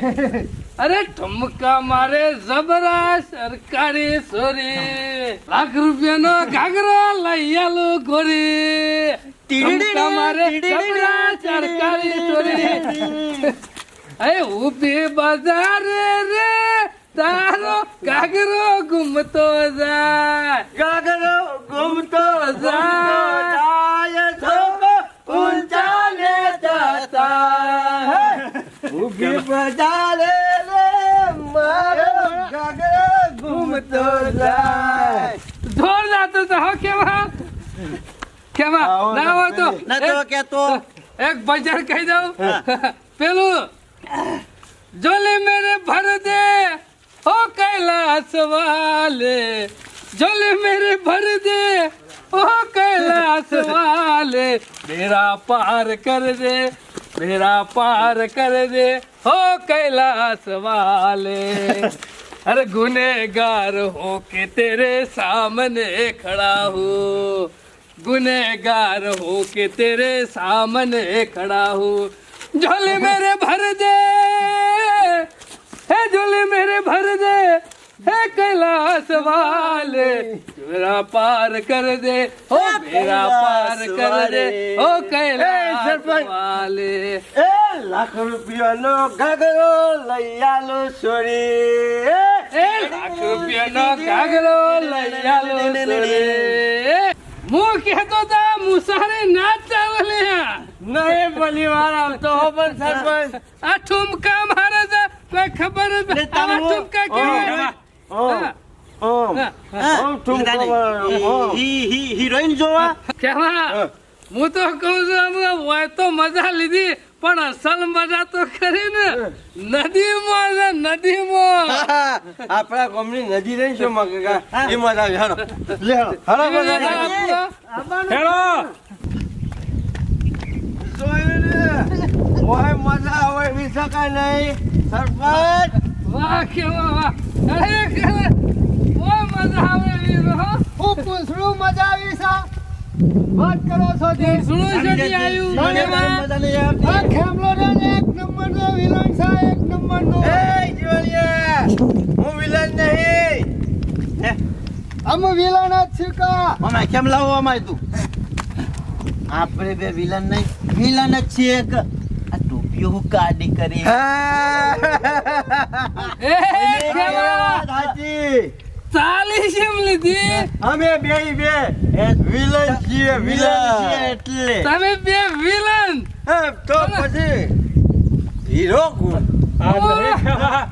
અરે ઠુમકા મારે જબરા સરકારી સોરી લાખ રૂપિયાનો ઘાઘરો લઈ આલો ગોરી ઠુમકા મારે જબરા સરકારી સોરી એ ઉભી બજાર રે તારો ઘાઘરો ઘૂમતો જાય ગાગરો ઘૂમતો જાય ઊંચા ને જતા ઉભી બજારે રે મારો ગાગરો ઘૂમતો જાય જોર જાતો તો હો કેવા ના હોય તો નતો કેતો એક ભજન કહી દઉં પેલું જોલે મેરે ભર દે ओ कैलाश वाले झोले मेरे भर दे ओ कैलाश वाले मेरा पार कर दे मेरा पार कर दे ओ कैलाश वाले अरे गुनेगार हो के तेरे सामने खड़ा हूँ, गुनेगार हो के तेरे सामने खड़ा हूँ। झोली मेरे भर दे, है झोली मेरे भर दे, है कैलाश वाले, मेरा पार कर दे, ओ मेरा पार कर दे, ओ कैलाश સરપંચ. वाले। એ લાખ રૂપિયાનો ઘાઘરો લઈ આલો છોરી. એ લાખ રૂપિયાનો ઘાઘરો લઈ આલો સોરે. હું કહેતો તા મુસારી ના ચાલે નહીં ભલી વાર આવતો હો પણ સરપંચ. આ ઠુમકા મારે છે કોઈ ખબર જ એટલે આ તમે- ઠુમકા કેવા? ઓમ, ઓમ, ઓમ ઠુમકો મારો, ઓમ. હિરોઈન જોવા કેવા? હું તો કહું છું અમે હોય તો મજા લીધી પણ અસલ મજા તો ખરી ને નદીમાં છે, નદીમાં. આપણા ગામની નદી રહી છે માં કાકા, એ મજા આવી. હાલો લે હાલો, હાલો મજા આવી. હેલો જોયું ને? ઓય મજા આવે એવી શકાય નહીં સરપંચ. વાહ કેવા વાહ, અરે ખરે બહુ મજા આવે વીરો. હું પૂછડું મજા આવી છે વાત કરો છો તે સુણો છોડી આવ્યું મને એમાં. મજા નહીં આવતી. આ ખેમલોડાને એક નંબરનો વિલન છે એક નંબરનો એ જીવણિયા, હું વિલન નહીં. અમે વિલન જ છીએ કા અમાય કેમ લાવો અમાય તું આપણે બે વિલન નહીં વિલન જ છીએ એક આ ટોપીઓ હું કાઢી કરી એ કેવા? સાચી. ચાલીસ એમ લીધી અમે બે વિલન છીએ, વિલન વિલન છીએ એટલે તમે બે વિલન. તો પછી હીરો કોણ?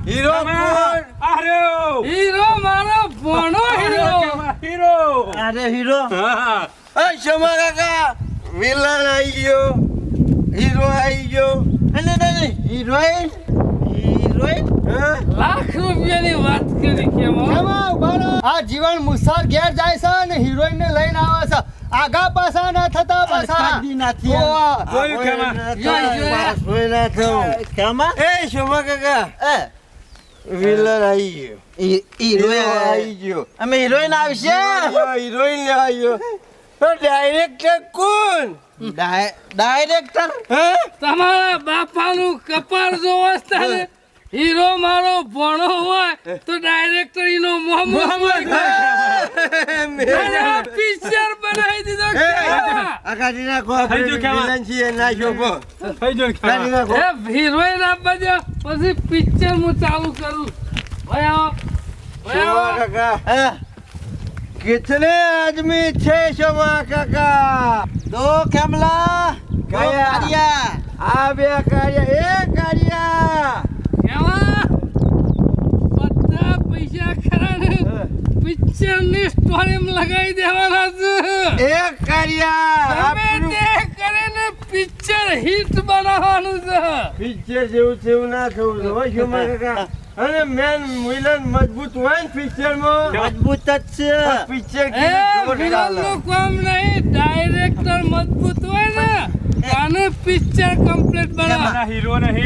હીરો કોણ? આર્યો હીરો મારો ભણો હીરો. હીરો અરે હીરો આ શમા કાકા, વિલન આવી ગયો, હીરો આવી ગયો. નહીં હિરોઈન હિરોઈન હા? લાખ રૂપિયાની વાત કરી કેવો? એમાં ઉભા રહો. આ જીવન મુસાર ઘેર જાય છે અને હિરોઈન ને લઈને આવે છે આગા પાછા ના થતા પાછા કાઢી નાખી ઓવા. જોયું કેમાં? કોઈ ના થયું. કેમાં એ શમા કાકા, એ વિલન આવી ગયો, હીરો આવી હિરોઈન ગયો. અમે હિરોઈન આવશે હિરોઈન લેવા ગયો. તો ડાયરેક્ટર કોણ? ડાયરેક્ટર હા? તમારા બાપાનું કપાળ જોવો છે ને, હીરો મારો ભણો હોય તો ડાયરેક્ટર નો મોહમ્મદ પિક્ચર બનાવી દીધો કેવા? આકાજી નાખો, આપણે થઈ ગયું કેમાં? વિલન છીએ, નાખ્યો પો. થઈ ગયું કાઢી નાખો. એ હિરોઈન આપવા દો પછી પિક્ચર હું ચાલુ કરું. ભાઈ આવો, ભાઈ શોભા આવો. કાકા, कितने आदमी छे शोभा काका? દો કેમલા કયા? કારિયા આ બે કાર્ય, એ કાર્યા. કેવા? બધા પૈસા ખરા ને પિક્ચર ની સ્ટોરી લગાવી દેવાના છે. એક કાર્યા. ગમે તે કરીને પિક્ચર હિટ બનાવવાનું છે. પિક્ચર જેવું તેવું ના થવું જોઈએ શોભા કાકા. અને મેન વિલન મજબૂત હોય ને પિક્ચર માં, મજબૂત જ છે પિક્ચર એ વિલનનું કામ નહીં, ડાયરેક્ટર મજબૂત હોય ને આને પિક્ચર કમ્પ્લીટ બનાવ. ના હીરો નહીં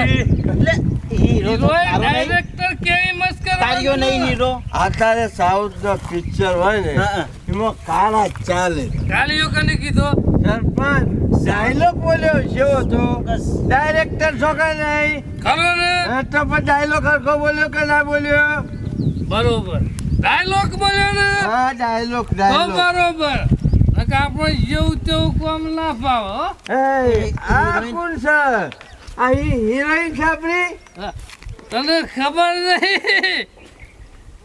એટલે હીરો તો હીરોઈન તારો નહીં ડાયરેક્ટર કેવી મસ્કરા તારીઓ નહીં હીરો અત્યારે સાઉથ નો પિક્ચર હોય ને હા. એમાં કાળા ચાલે. ગાલીઓ કને કીધો? સરપંચ ડાયલોગ બોલ્યો જેવો તો ડાયરેક્ટર છોકરા નહીં. ખરો ને? હા, તો પણ ડાયલોગ હરખો બોલ્યો કે ના બોલ્યો? બરોબર ડાયલોગ બોલ્યો ને હા, ડાયલોગ તો ડાયલોગ. બરોબર. નકર આપણે જેવું તેવું કામ ના ફાવે હો. એ આ કોણ છે? આ હિરોઈન છે આપણી? તને ખબર નહીં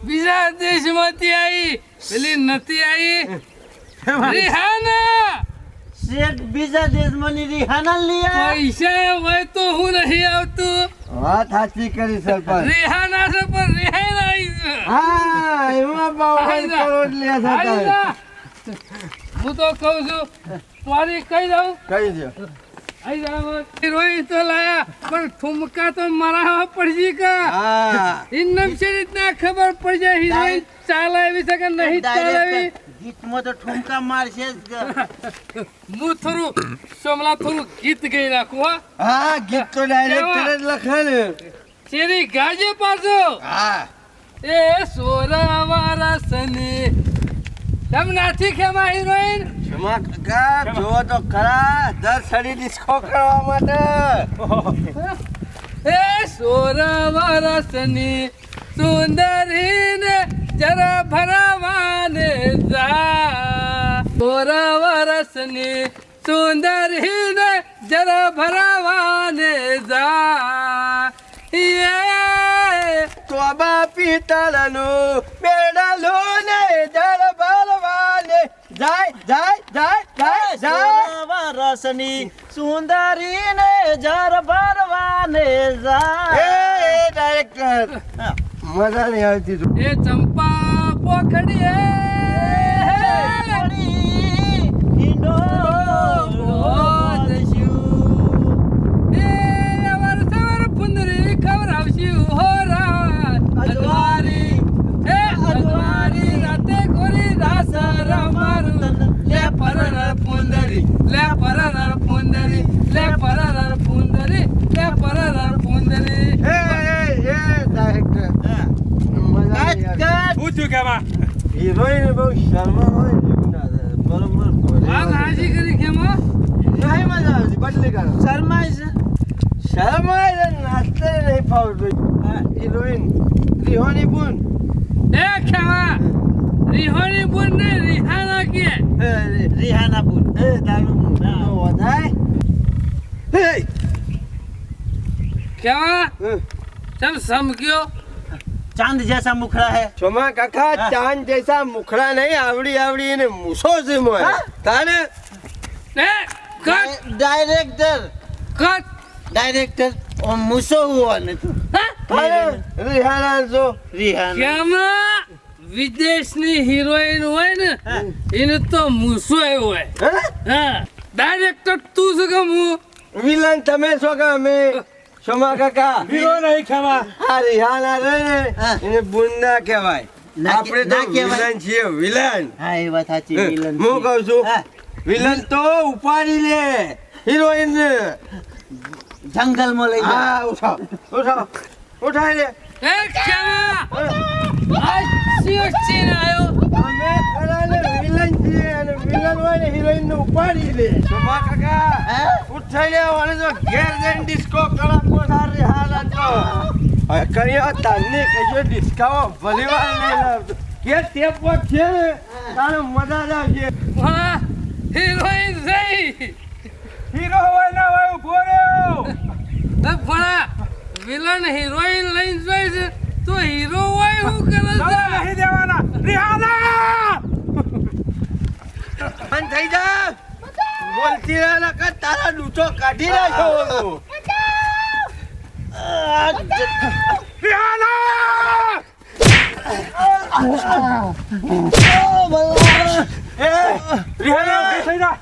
બીજા દેશમાંથી આવી પેલી નથી આવી રિહાના. શેઠ બીજા દેશમાંની રિહાના લઈ આયા. પૈસા હોય તો હું નહીં આવતું. વાત સાચી કરી સરપંચ. રિહાના છે પણ રિહાઈ આવી છે. હા, એમાં બહુ આઈ જા. કરોડ લે છે આઈ તારે. જા. હું તો કહું છું સોરી કહી દઉં. કહી દો. આઈ જા. હિરોઈન તો લાયા પણ ઠુમકા તો મારા પડશે કા. હા, ઇન્નમ છે રીતના ખબર પડી જાય હિરોઈન ચાલે એવી છે કે નહીં ચાલે એવી. ગીતમાં તો ઠુમકા મારશે જ. હું થોડું સોમલા થોડું ગીત ગઈ નાખું હો. હા, ગીત તો ડાયરેક્ટર જ લખે ને. શેરી ગાજે પાછો. હા, એ 16 વર્ષની તમ નાથી ખેમા હિરોઈન ક્ષમા કાકા જોવો તો ખરા દર સડી ડિસ્કો કરવા માટે એ 16 વર્ષની સુંદરીને જરા ભરવાને જા 16 વર્ષની સુંદરીને જરા ભરવાને જા તોબા પિત્તળનું બેડલું ને જળ ભરવાને જાય રસની સુંદરી ને જર ભરવાને જાય ડાયરેક્ટર મજા નહીં આવતી તું એ ચંપા પોખડીએ એ અવર સવર પુંદરી ખવડાવશું હો રાત અજવારી એ અજવારી રાતે ગોરી રાસ રમારું લે પરર પુંદરી લે પરર પુંદરી લે પરર પુંદરી લે પરર પુંદરી ડાયરેક્ટર મજા નહીં આવતી હું છું કેમાં હિરોઈન બહુ શર્મા હોય ને એવું ના થાય. બરોબર આ હાજી કરી ખેમા નહીં મજા આવતી બદલી કરો શરમાય છે શર્માય છે નાચતે નહીં ફાવતું હિરોઈન રિહોની બુન એ ખેમા રિહોની બુન ને રિહાના કે રિહાના પુલ એ તારું વધાય હે ખેમા સબ સમક્યો ચાંદ જૈસા મુખડા હે છોમા કાકા ચાંદ જૈસા મુખડા નહીં આવડી એને મૂસો છે મોય તાને એ કટ ડાયરેક્ટર ઓ મુસો હુआ ને તું રિહાના જો રિહાના ખેમા વિદેશની હિરોઈન હોય ને એનું તો મૂસો હોય હા ડાયરેક્ટર તું શું કે હું વિલન તમે છો કે અમે છોમા કાકા હીરો નહીં ખેમા આ રિહાના રે ને એને બુન ના કહેવાય ના આપણે તો કહેવાય. વિલન છીએ વિલન હા એ વાત સાચી વિલન હું કહું છું હા. વિલન તો ઉપાડી લે હિરોઈન જંગલમાં લઈ જાય હા ઉઠાય લે એ ખેમા આ સીન આવ્યો અમે ખરા ને વિલન છીએ અને વિલન હોય ને હિરોઈન ને ઉપાડી લે છોમા કાકા ઉઠાઈ લે અને જો ઘેર જઈને ડિસ્કો કલાકો સારી હાલત તો હવે કર્યો તાને કશો ડિસ્કાવો ભલીવાર નહીં લાવતો કે તે પોત છે ને તારે મજા જ આવશે હા હિરોઈન જઈ હીરો હોય ના હોય ઉભો રહ્યો ભણા વિલન હિરોઈન લઈને જોઈ છે તો હીરો હોય શું કરે દવા છે નહીં દેવાના રિહાના બંધ થઈ જા બોલતી રહે ને કે તારા ડૂચો કાઢી નાખ્યો રિહાના રિહાના ઉભી થઈ જા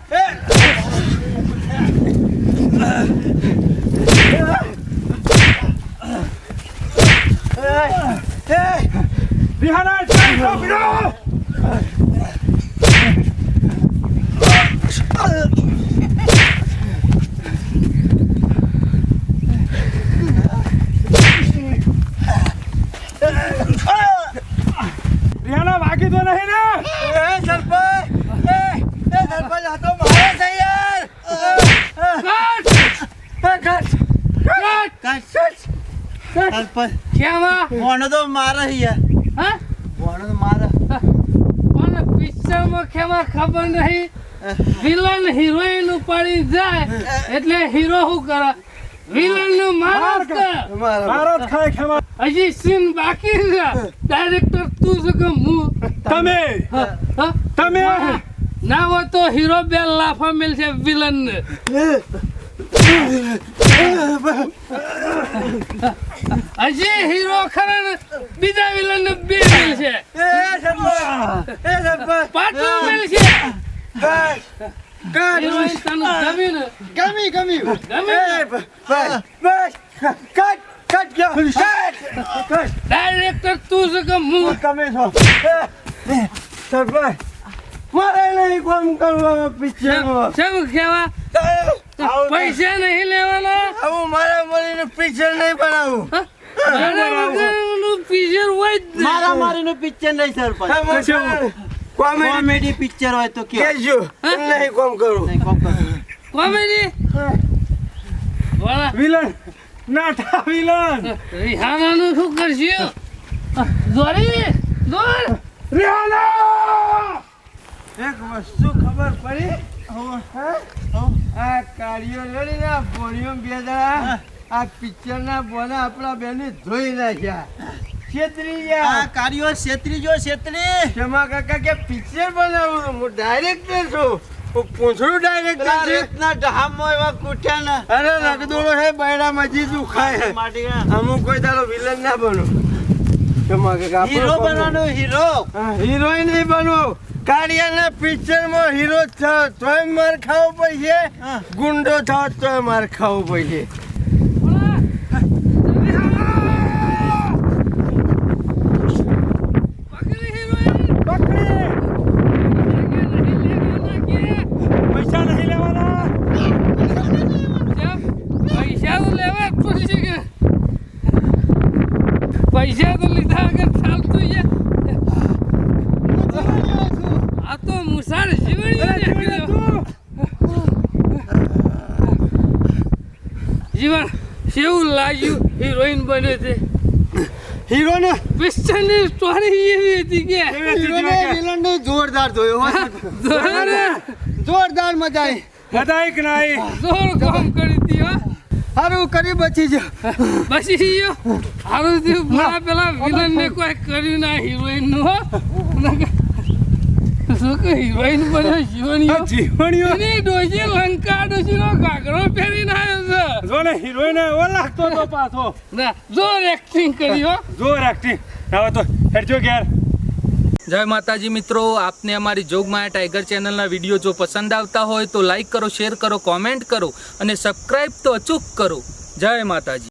રિહાના ચાલ પીરો રિહાના વાગી તો નહીં ને સરપંચ આ તો મારે છે યાર ખેમા કોણ તો મારે યાર હા કોણ તો મારે પણ પિક્ચરમાં ખેમા ખબર નહીં વિલન હિરોઈન ઉપાડી જાય એટલે હીરો શું કરે વિલન નું માર કરે મારો જ ખાય ખેમા હજી સીન બાકી છે ડાયરેક્ટર તું શું કે હું તમે હા, હા? તમે ના હોય તો હીરો બે લાફા મળશે વિલન ને હજી હીરો ખરા ને બીજા વિલન ને બે મળશે પાછું મળશે હિરોઈન તને ગમી ને ગમી ડાયરેક્ટર તું શું કે હું તમે છો સરપંચ મારે નહીં કામ કરવા પિક્ચરમાં શું કહેવા પૈસા નહીં લેવાના હું મારે મળીને પિક્ચર નહીં બનાવું હા? પિક્ચર હોય જ ને. મારા મારીનું પિક્ચર નહીં સરપંચ. કોમેડી પિક્ચર હોય તો કે નહીં કોમ કરું નહીં કોમ કરો. કોમેડી વાળા વિલન નાટા વિલન રિહાનાનું શું કરશું? દોરી દોર રિહાના એક વસ્તુ ખબર પડી આ કાર્યો લડીને આ ભોળીઓ બે જણા આ પિક્ચર ના બોના આપણા બેને ધોઈ નાખ્યા છેતરી આ ગયા કાર્યો છેતરી જો છેતરી. ક્ષમા કાકા કે પિક્ચર બનાવું છું. હું ડાયરેક્ટર છું. હું પૂંછડું ડાયરેક્ટર પેલા છું. રીતના ઢામમાં એવા કૂટ્યા ને અરે રગદોળો છે બૈડા મજી દુખાય માટી અમુક કોઈ તારો વિલન ના બનો ક્ષમા કાકા હીરો બનવાનું હીરો. હિરોઈન નહીં બનવું કાળિયાના પિક્ચરમાં હીરો થયો તોય માર ખાવો પડશે ગુંડો થયો તોય માર ખાવો પડશે પૈસા નહીં લેવાના. પૈસા તો લેવા જ પડશે કે પૈસા તો લીધા વગર ચાલતું છે. આ તો મુસાર જીવન કેવું લાગ્યું? હિરોઈન બન્યો છે. હીરો ને પિક્ચરની સ્ટોરી એવી હતી કે વિલન જોરદાર જોયો જોરદાર મજા આવી. બધાય કે નહીં જોર કામ કરી હતી હો. સારું કરી બચી જો. બસી ગયો હારું થયું મારા પેલા વિલન ને કોઈ કર્યું ના હિરોઈન નું હો. શું કે હિરોઈન બન્યો જીવણીઓ જીવણીઓ એની ડોશી લંકા ડોશીનો ઘાઘરો પહેરીને આવ્યો છે. જો ને હિરોઈન એવો લાગતો તો પાછો ના જોર એક્ટિંગ કરી હો. જોર એક્ટિંગ. હવે તો હેડજો ઘેર. જય માતાજી મિત્રો, આપને અમારી જોગમાયા ટાઈગર ચેનલના વિડીયો જો પસંદ આવતા હોય તો લાઈક કરો, શેર કરો, કોમેન્ટ કરો અને સબસ્ક્રાઈબ તો અચૂક કરો. જય માતાજી.